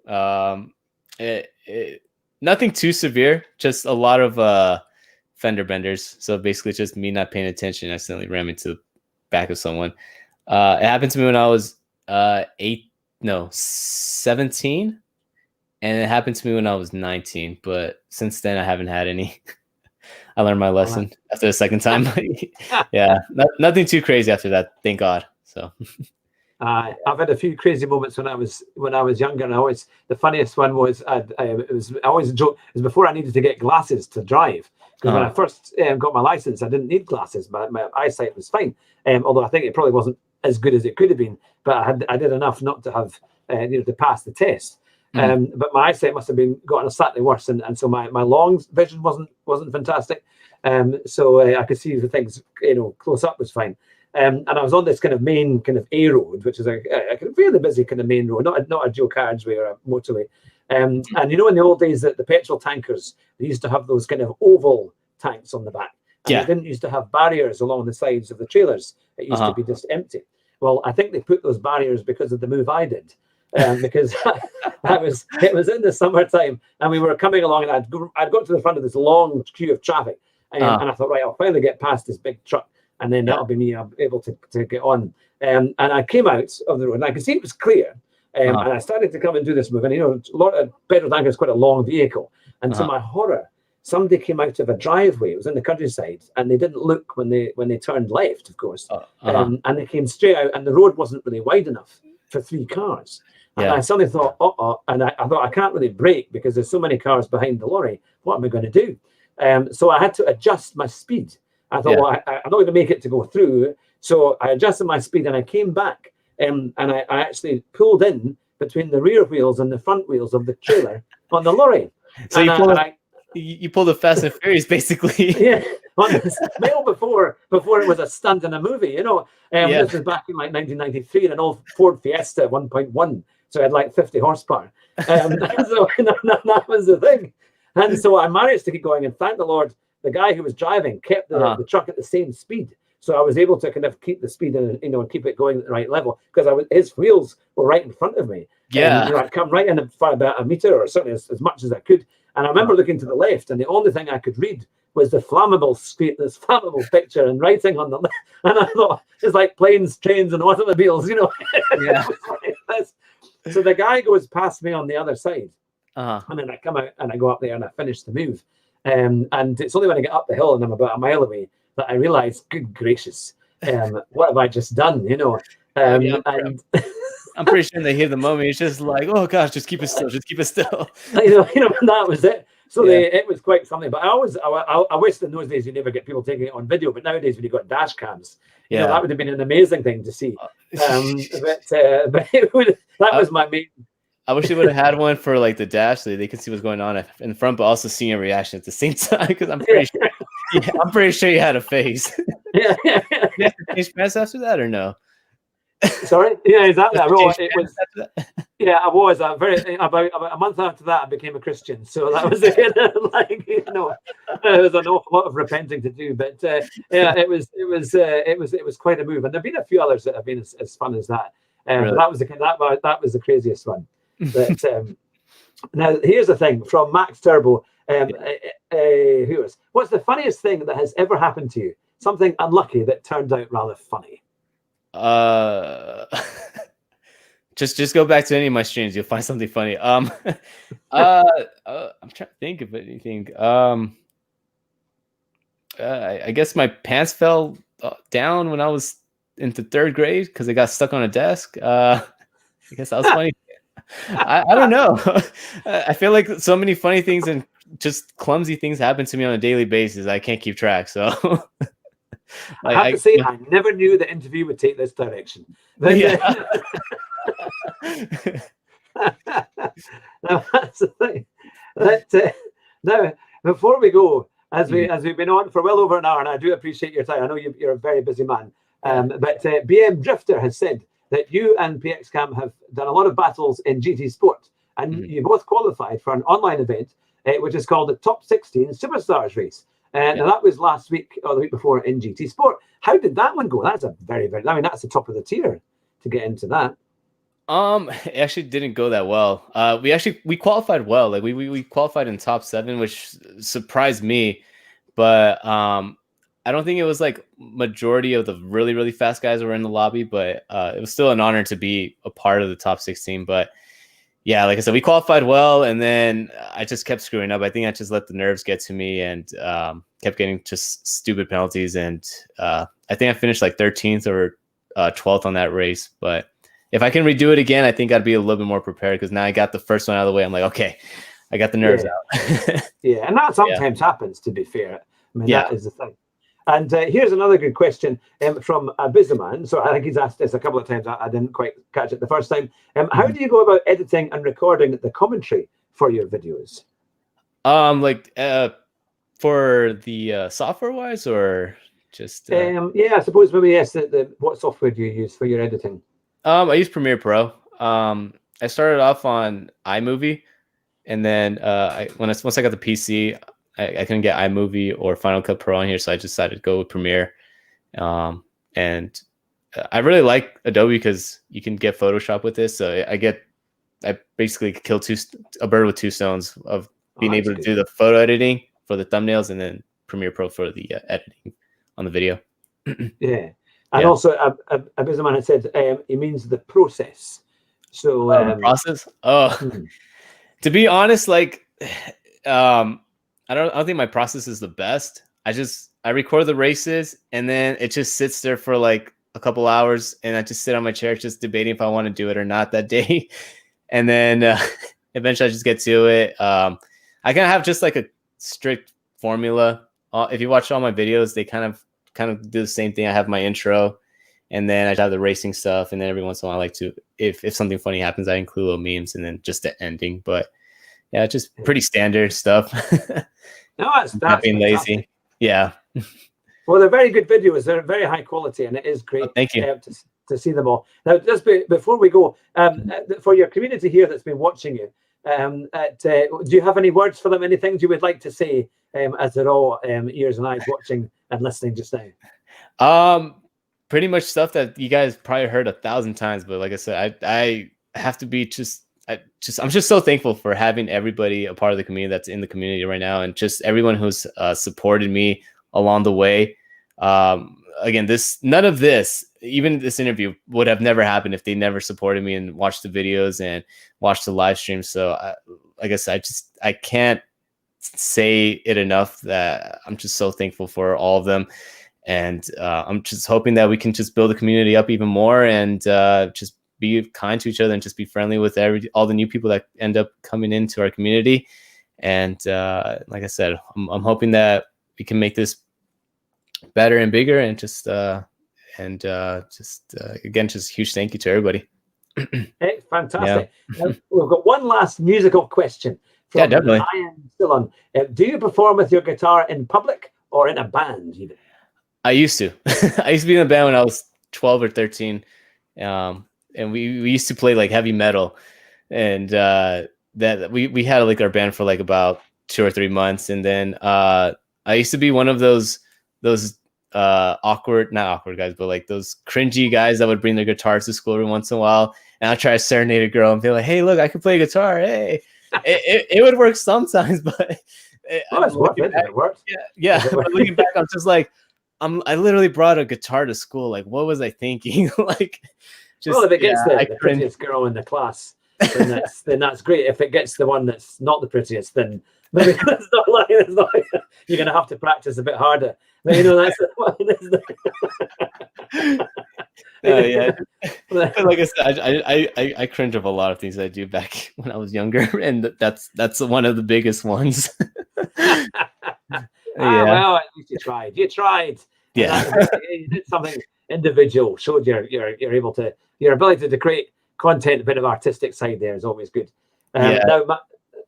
Nothing too severe, just a lot of fender benders. So basically just me not paying attention, accidentally ram into the back of someone. It happened to me when I was 17, and it happened to me when I was 19, but since then I haven't had any. I learned my lesson after the second time. Yeah, nothing too crazy after that, thank God. So I've had a few crazy moments when I was younger, and the funniest one was it was always a joke. It was before I needed to get glasses to drive, because when I first got my license, I didn't need glasses. My eyesight was fine, although I think it probably wasn't as good as it could have been. But I did enough not to have to pass the test. But my eyesight must have gotten slightly worse, and so my long vision wasn't fantastic. So I could see the things close up was fine. And I was on this kind of main kind of A road, which is a fairly busy kind of main road, not a dual carriageway or a motorway. And in the old days, that the petrol tankers, they used to have those kind of oval tanks on the back. And they didn't used to have barriers along the sides of the trailers. It used to be just empty. Well, I think they put those barriers because of the move I did. Because it was in the summertime, and we were coming along, and I'd got to the front of this long queue of traffic, and I thought, right, I'll finally get past this big truck, and then that'll be me. I'm able to get on. And I came out of the road, and I could see it was clear. And I started to come and do this move, and a lot of petrol tanker is quite a long vehicle, and to my horror, somebody came out of a driveway. It was in the countryside, and they didn't look when they turned left, of course, and they came straight out, and the road wasn't really wide enough for 3 cars. And I suddenly thought, and I thought, I can't really brake because there's so many cars behind the lorry. What am I going to do? So I had to adjust my speed. I thought, well, I'm not going to make it to go through. So I adjusted my speed, and I came back, and I actually pulled in between the rear wheels and the front wheels of the trailer on the lorry. So you pulled a Fast and Furious, basically. Yeah, well before it was a stunt in a movie, This was back in like 1993, in an old Ford Fiesta 1.1. So I had like 50 horsepower. So that was the thing. And so I managed to keep going. And thank the Lord, the guy who was driving kept the truck at the same speed. So I was able to kind of keep the speed and keep it going at the right level, because his wheels were right in front of me. Yeah. And, I'd come right in for about a meter, or certainly as much as I could. And I remember looking to the left, and the only thing I could read was the flammable picture and writing on the left. And I thought, it's like planes, trains, and automobiles, Yeah. So the guy goes past me on the other side, and then I come out and I go up there and I finish the move. And it's only when I get up the hill and I'm about a mile away that I realize, good gracious, what have I just done? And I'm pretty sure they hear the moment. It's just like, oh gosh, just keep it still, just keep it still. That was it. So it was quite something. But I wish in those days you never get people taking it on video. But nowadays, when you've got dash cams, that would have been an amazing thing to see. But that was my main. I wish they would have had one for like the dash, so they could see what's going on in front, but also seeing a reaction at the same time. Because I'm pretty sure you had a face. Yeah. You have to change pants after that, or no? Sorry. Yeah, exactly. I was. About a month after that, I became a Christian. So that was it. There was an awful lot of repenting to do. But it was quite a move. And there've been a few others that have been as fun as that. Really? That was the craziest one. But now here's the thing from Max Turbo. What's the funniest thing that has ever happened to you? Something unlucky that turned out rather funny. Just go back to any of my streams, you'll find something funny. I'm trying to think of anything. I guess my pants fell down when I was into 3rd grade because they got stuck on a desk. I guess that was funny. I don't know. I feel like so many funny things in just clumsy things happen to me on a daily basis. I can't keep track. So I have to say, I never knew the interview would take this direction. But, yeah. now, that's the thing. Now, before we go, as we've been on for well over an hour, and I do appreciate your time. I know you're a very busy man. But BM Drifter has said that you and PXCam have done a lot of battles in GT Sport, and you both qualified for an online event, which is called the Top 16 Superstars Race. Now that was last week or the week before in GT Sport. How did that one go? That's a very, very, I mean, that's the top of the tier to get into that. It actually didn't go that well. We qualified well. Like we qualified in top 7, which surprised me. But I don't think it was like majority of the really, really fast guys were in the lobby, but it was still an honor to be a part of the top 16. But yeah, like I said, we qualified well, and then I just kept screwing up. I think I just let the nerves get to me and kept getting just stupid penalties. And I think I finished like 13th or 12th on that race. But if I can redo it again, I think I'd be a little bit more prepared, because now I got the first one out of the way. I'm like, okay, I got the nerves out. Yeah, and that sometimes happens, to be fair. I mean, that is the thing. And here's another good question from Bizaman. So I think he's asked this a couple of times. I didn't quite catch it the first time. How do you go about editing and recording the commentary for your videos? For the software wise, or just yeah, I suppose maybe yes. What software do you use for your editing? I use Premiere Pro. I started off on iMovie, and then once I got the PC, I couldn't get iMovie or Final Cut Pro on here, so I decided to go with Premiere. And I really like Adobe because you can get Photoshop with this. So I basically kill a bird with two stones of being able to do the photo editing for the thumbnails, and then Premiere Pro for the editing on the video. Yeah. And also, a businessman had said it means the process. So the process. To be honest, like I don't think my process is the best. I record the races, and then it just sits there for like a couple hours, and I just sit on my chair just debating if I want to do it or not that day. And then eventually I just get to it. I kind of have just like a strict formula. If you watch all my videos, they kind of do the same thing. I have my intro, and then I have the racing stuff, and then every once in a while I like to, if something funny happens, I include little memes, and then just the ending. But yeah, just pretty standard stuff. No, that's being lazy. Yeah. Well, they're very good videos. They're very high quality, and it is great. Thank you. To see them all. Now, just before we go, for your community here that's been watching you, do you have any words for them? Any things you would like to say as they're all ears and eyes watching and listening just now? Pretty much stuff that you guys probably heard 1,000 times, but like I said, I have to be I'm just so thankful for having everybody a part of the community that's in the community right now, and just everyone who's supported me along the way. Again, none of this, even this interview, would have never happened if they never supported me and watched the videos and watched the live stream. So like I said, I can't say it enough that I'm just so thankful for all of them. And I'm just hoping that we can just build the community up even more, and just be kind to each other, and just be friendly with all the new people that end up coming into our community. And like I said, I'm hoping that we can make this better and bigger, and again, just huge thank you to everybody. Hey, fantastic. Now, we've got one last musical question from definitely. Ian Stillon. Do you perform with your guitar in public or in a band even? I used to. I used to be in a band when I was 12 or 13. And we used to play like heavy metal, and that we had like our band for like about 2 or 3 months, and then I used to be one of those not awkward guys, but like those cringy guys that would bring their guitars to school every once in a while, and I'd try to serenade a girl and be like, "Hey, look, I can play guitar." Hey, it would work sometimes, but it worked. Yeah. Looking back, I'm just like, I literally brought a guitar to school. Like, what was I thinking? Like. Well, if it gets the prettiest girl in the class, then that's great. If it gets the one that's not the prettiest, then maybe that's not like you're going to have to practice a bit harder. But, that's the one. Yeah. Like I said, I cringe of a lot of things I do back when I was younger, and that's one of the biggest ones. Well, at least you tried. You tried. Yeah. You did something individual. Showed you're able to your ability to create content. A bit of artistic side there is always good. Yeah. Now,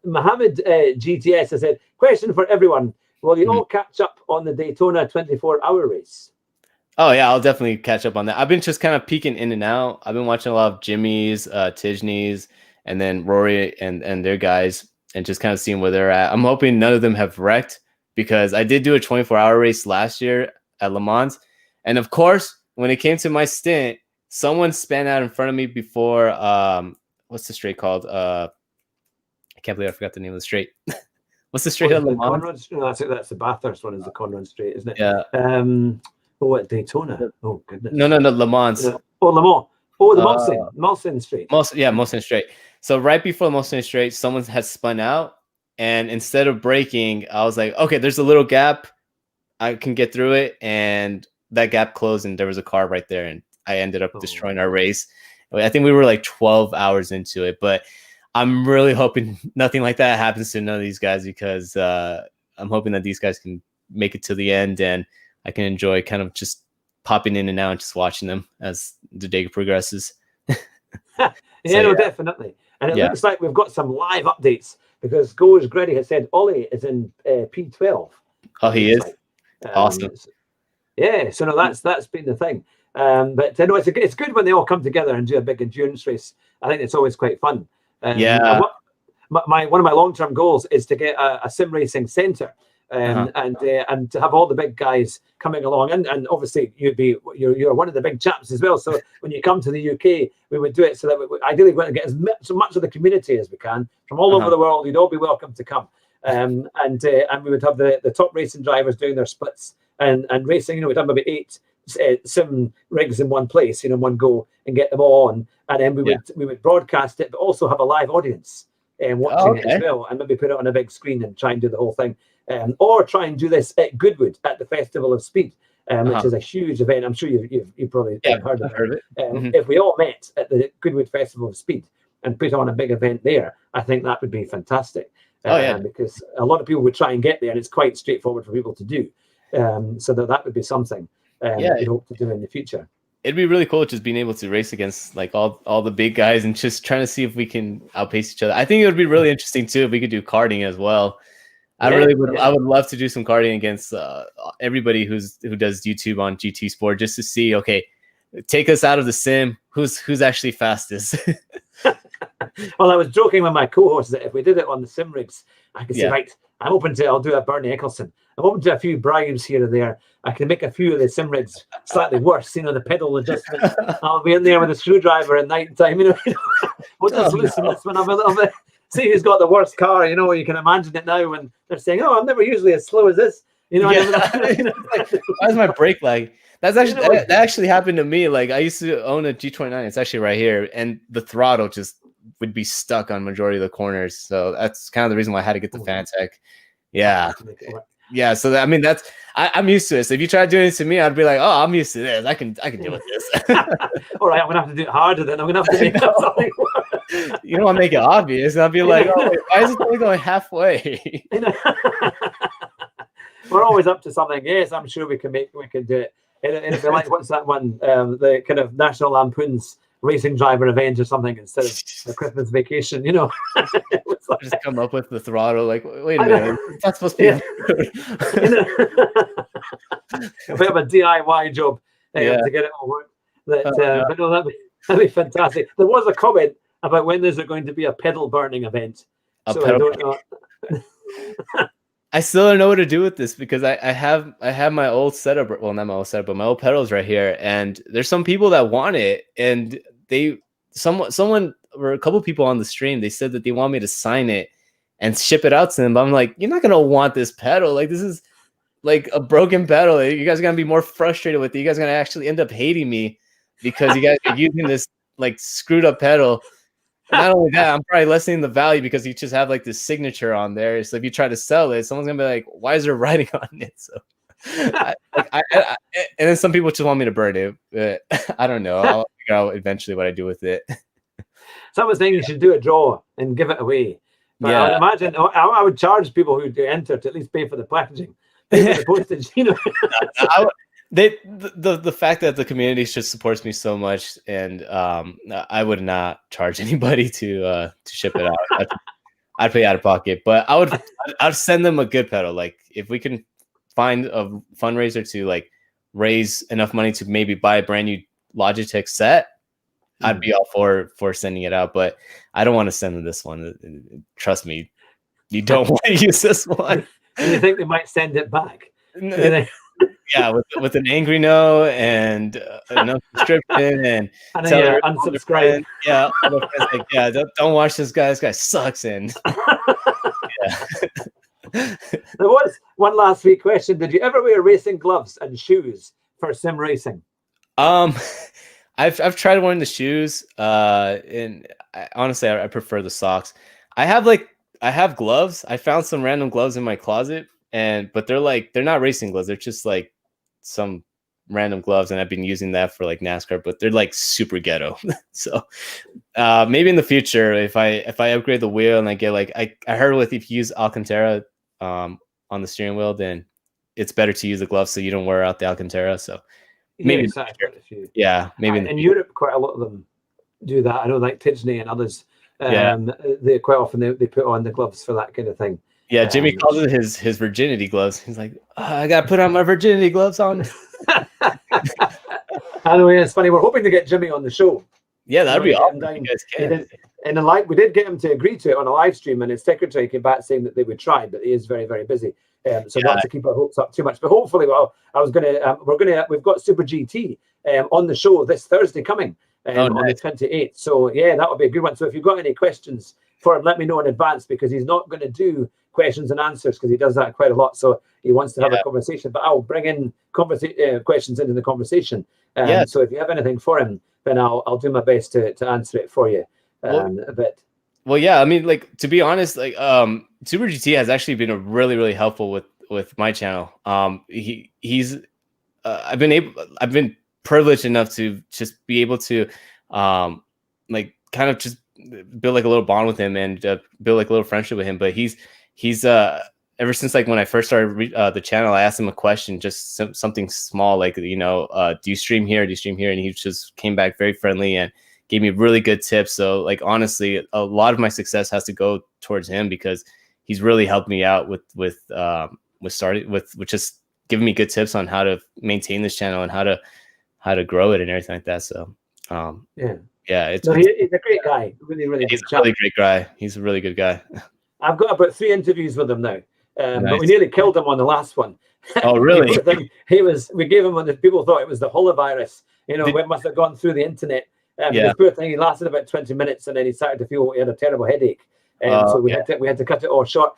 Mohammed GTS has said, question for everyone: will you all catch up on the Daytona 24-hour race? Oh yeah, I'll definitely catch up on that. I've been just kind of peeking in and out. I've been watching a lot of Jimmy's, Tisney's, and then Rory and their guys, and just kind of seeing where they're at. I'm hoping none of them have wrecked, because I did do a 24-hour race last year at Le Mans, and of course, when it came to my stint, someone span out in front of me before. What's the straight called? I can't believe I forgot the name of the straight. What's the straight at Le Mans? No, that's the Bathurst one. Is the Conrad Straight, isn't it? Yeah. At Daytona. Oh goodness. No, Le Mans. Oh, Le Mans. Oh, the Mulsanne Straight. Mulsanne Straight. So right before Mulsanne Straight, someone had spun out, and instead of braking, I was like, okay, there's a little gap, I can get through it, and that gap closed, and there was a car right there, and I ended up destroying our race. I think we were like 12 hours into it, but I'm really hoping nothing like that happens to none of these guys, because I'm hoping that these guys can make it to the end, and I can enjoy kind of just popping in and out and just watching them as the day progresses. Definitely. And it looks like we've got some live updates, because Goes Greddy has said Ollie is in P12. Oh, he is? Awesome. So no, that's been the thing. But no, it's good when they all come together and do a big endurance race. I think it's always quite fun. One of my long-term goals is to get a sim racing centre, and to have all the big guys coming along, and obviously you're one of the big chaps as well. So when you come to the UK, we would do it so that we ideally want to get as much of the community as we can from all over the world. You'd all be welcome to come, and we would have the top racing drivers doing their splits and racing. We'd have maybe 8 sim rigs in one place, one go, and get them all on, and then we would broadcast it, but also have a live audience watching it as well, and maybe put it on a big screen and try and do the whole thing. Or try and do this at Goodwood at the Festival of Speed, which is a huge event. I'm sure you've probably heard of it. If we all met at the Goodwood Festival of Speed and put on a big event there, I think that would be fantastic. Because a lot of people would try and get there, and it's quite straightforward for people to do. So that would be something we hope to do in the future. It'd be really cool just being able to race against like all the big guys and just trying to see if we can outpace each other. I think it would be really interesting too if we could do karting as well. I would love to do some karting against everybody who does YouTube on GT Sport, just to see, okay, take us out of the sim. Who's actually fastest? Well, I was joking with my co-host that if we did it on the sim rigs, I could say, right, I'll do a Bernie Eccleston. I'm open to a few bribes here and there. I can make a few of the sim rigs slightly worse, the pedal adjustment. I'll be in there with a screwdriver at night time, we'll just loosen this one up a little bit. See who's got the worst car, you can imagine it now when they're saying, oh, I'm never usually as slow as this. Why is my brake lag? That actually happened to me. Like, I used to own a G29. It's actually right here, and the throttle just would be stuck on majority of the corners. So that's kind of the reason why I had to get the Fantech. Yeah. So I'm used to it. So if you try doing it to me, I'd be like, oh, I'm used to this. I can deal with this. All right, I'm gonna have to do it harder then. I'm gonna have to make up something. You don't want to make it obvious. And I'll be like, oh, wait, why is it only going halfway? We're always up to something. Yes, I'm sure we can do it. It'd be like, what's that one? The kind of National Lampoon's Racing Driver Revenge or something instead of a Christmas Vacation, Just come up with the throttle. Like, wait a minute, it's not supposed to be. A bit of a DIY job to get it all work. But no, that'd be fantastic. There was a comment about when there's going to be a pedal burning event. I don't know. I still don't know what to do with this, because I have my old setup. Well, not my old setup, but my old pedals right here. And there's some people that want it, and someone or a couple people on the stream, they said that they want me to sign it and ship it out to them. But I'm like, you're not gonna want this pedal. Like, this is like a broken pedal. You guys are gonna be more frustrated with it. You guys are gonna actually end up hating me because you guys are using this like screwed up pedal. Not only that, I'm probably lessening the value because you just have like this signature on there. So if you try to sell it, someone's gonna be like, "Why is there writing on it?" So, and then some people just want me to burn it. But I don't know. I'll figure out eventually what I do with it. Someone's saying you should do a draw and give it away. But I would imagine I would charge people who do enter to at least pay for the packaging, pay for the postage. The fact that the community just supports me so much, and I would not charge anybody to ship it out. I'd pay out of pocket, but I'd send them a good pedal. Like if we can find a fundraiser to like raise enough money to maybe buy a brand new Logitech set, I'd be all for sending it out. But I don't want to send them this one. Trust me, you don't want to use this one. Do you think they might send it back? Yeah, with an angry no and no subscription and unsubscribe. Yeah, like, yeah, don't watch this guy. This guy sucks. And yeah. There was one last week question. Did you ever wear racing gloves and shoes for sim racing? I've tried wearing the shoes. And honestly, I prefer the socks. I have gloves. I found some random gloves in my closet, but they're not racing gloves. They're just like some random gloves, and I've been using that for like NASCAR, but they're like super ghetto. So maybe in the future, if I upgrade the wheel and I get like I heard if you use Alcantara on the steering wheel, then it's better to use the gloves so you don't wear out the Alcantara. So maybe maybe in Europe quite a lot of them do that. I know like Tidgeny and others, they quite often they put on the gloves for that kind of thing. Yeah, Jimmy calls it his virginity gloves. He's like, I gotta put on my virginity gloves on. Anyway, it's funny. We're hoping to get Jimmy on the show. Yeah, that'd be awesome. You guys can. And we did get him to agree to it on a live stream, and his secretary came back saying that they would try, but he is very, very busy. So not to keep our hopes up too much. But hopefully, we've got Super GT on the show this Thursday coming on the 28th. So yeah, that would be a good one. So if you've got any questions for him, let me know in advance, because he's not going to do questions and answers because he does that quite a lot. So he wants to have a conversation, but I'll bring in questions into the conversation. So if you have anything for him, then I'll do my best to answer it for you a bit. Well, yeah, I mean, like, to be honest, like Super GT has actually been really, really helpful with my channel. He's I've been privileged enough to just be able to like kind of just build like a little bond with him and build like a little friendship with him. But he's ever since like when I first started the channel, I asked him a question, just something small, like, do you stream here? Do you stream here? And he just came back very friendly and gave me really good tips. So like, honestly, a lot of my success has to go towards him, because he's really helped me out with just giving me good tips on how to maintain this channel and how to grow it and everything like that. So he's a great guy. Really he's a really great guy. He's a really good guy. I've got about 3 interviews with him now. But we nearly killed him on the last one. Oh, really? We gave him people thought it was the holovirus. It must have gone through the internet. This poor thing, he lasted about 20 minutes, and then he started to feel he had a terrible headache. So we had to cut it all short.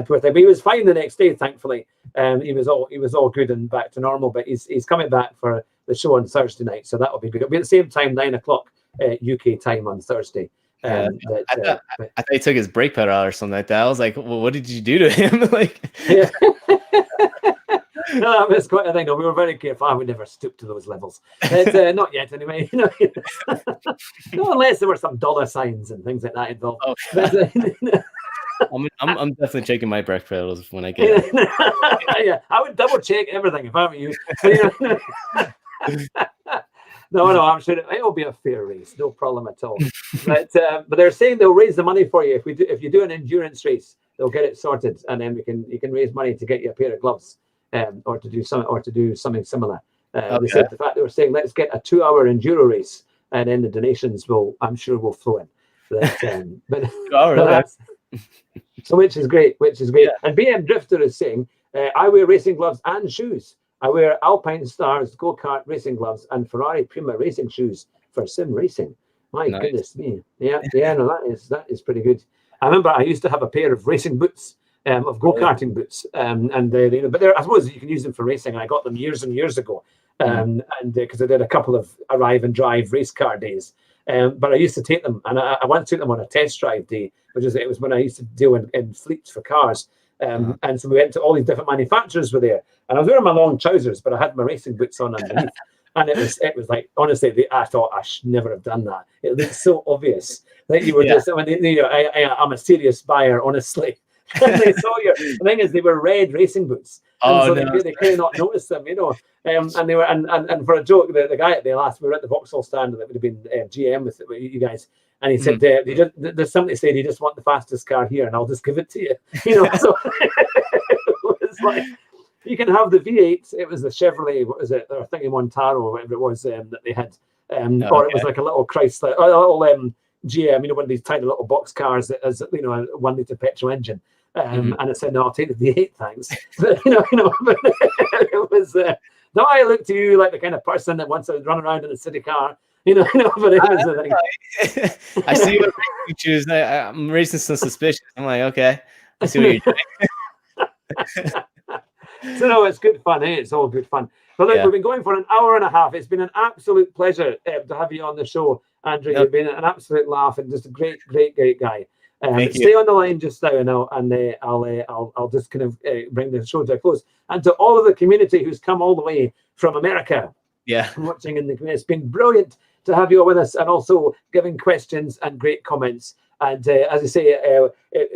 Poor thing. But he was fine the next day, thankfully. He was all good and back to normal. But he's coming back for the show on Thursday night, so that will be good. It'll be at the same time, 9 o'clock UK time on Thursday. I thought he took his brake pedal out or something like that. I was like, well, what did you do to him? No, that was quite a thing. No, we were very careful. I would never stoop to those levels. Not yet, anyway. Not unless there were some dollar signs and things like that involved. Oh. I'm definitely checking my brake pedals when I get it. Yeah, I would double check everything if I were you. No, I'm sure it will be a fair race, no problem at all. But they're saying they'll raise the money for you if you do an endurance race. They'll get it sorted, and then you can raise money to get you a pair of gloves, or to do something similar. They said the fact they were saying let's get a 2-hour enduro race, and then the donations will flow in. So which is great. Yeah. And BM Drifter is saying I wear racing gloves and shoes. I wear Alpine Stars go-kart racing gloves and Ferrari Prima racing shoes for sim racing. My goodness me. Yeah, no, that is pretty good. I remember I used to have a pair of racing boots, of go-karting boots, but I suppose you can use them for racing. I got them years and years ago, and because I did a couple of arrive and drive race car days. But I used to take them, and I once took them on a test drive day, it was when I used to deal in fleets for cars. And so we went to all these different manufacturers were there, and I was wearing my long trousers, but I had my racing boots on underneath. And it was like, honestly, I thought I should never have done that. It looked so obvious. Like you were just, I mean, you know, I'm a serious buyer, honestly. And they saw your, the thing is, they were red racing boots. And so they could not notice them, you know. And they were, and for a joke, the guy at the last, we were at the Vauxhall stand, that would have been GM with you guys. And he said, there's somebody said, you just want the fastest car here, and I'll just give it to you. You know, so it's like, you can have the V8. It was the Chevrolet, what was it? Or thinking Montaro, or whatever it was that they had. Or it was like a little Chrysler, or a little GM, you know, one of these tiny little box cars that has, you know, a 1 litre petrol engine. And it said, no, I'll take the V8, thanks. But, you know, it was, no, I look to you like the kind of person that wants to run around in a city car, you know, but it was the thing. I see what you choose. I'm raising some suspicion. I'm like, okay, I see what you're doing. So no, it's good fun, eh? It's all good fun. But look, we've been going for an hour and a half. It's been an absolute pleasure to have you on the show, Andrew. You've been an absolute laugh and just a great guy. Stay on the line just now, and I'll just kind of bring the show to a close. And to all of the community who's come all the way from America, watching in the community, it's been brilliant to have you all with us, and also giving questions and great comments. And as I say,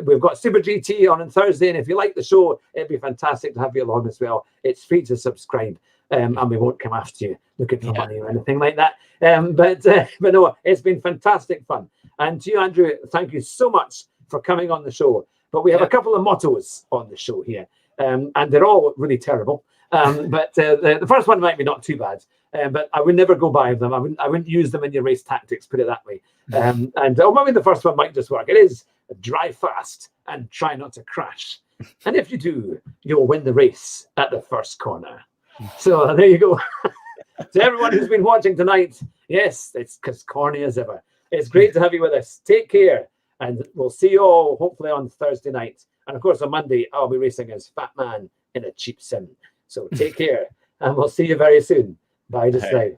we've got Super GT on Thursday, and if you like the show, it'd be fantastic to have you along as well. It's free to subscribe, and we won't come after you looking for money or anything like that. But no, it's been fantastic fun. And to you, Andrew, thank you so much for coming on the show. But we have a couple of mottos on the show here, and they're all really terrible. But the first one might be not too bad, but I would never go by them. I wouldn't use them in your race tactics, put it that way. And maybe the first one might just work. It is drive fast and try not to crash. And if you do, you'll win the race at the first corner. So there you go. To everyone who's been watching tonight, yes, it's as corny as ever. It's great to have you with us. Take care, and we'll see you all hopefully on Thursday night. And of course, on Monday, I'll be racing as Fat Man in a cheap sim. So take care, and we'll see you very soon. Bye just now.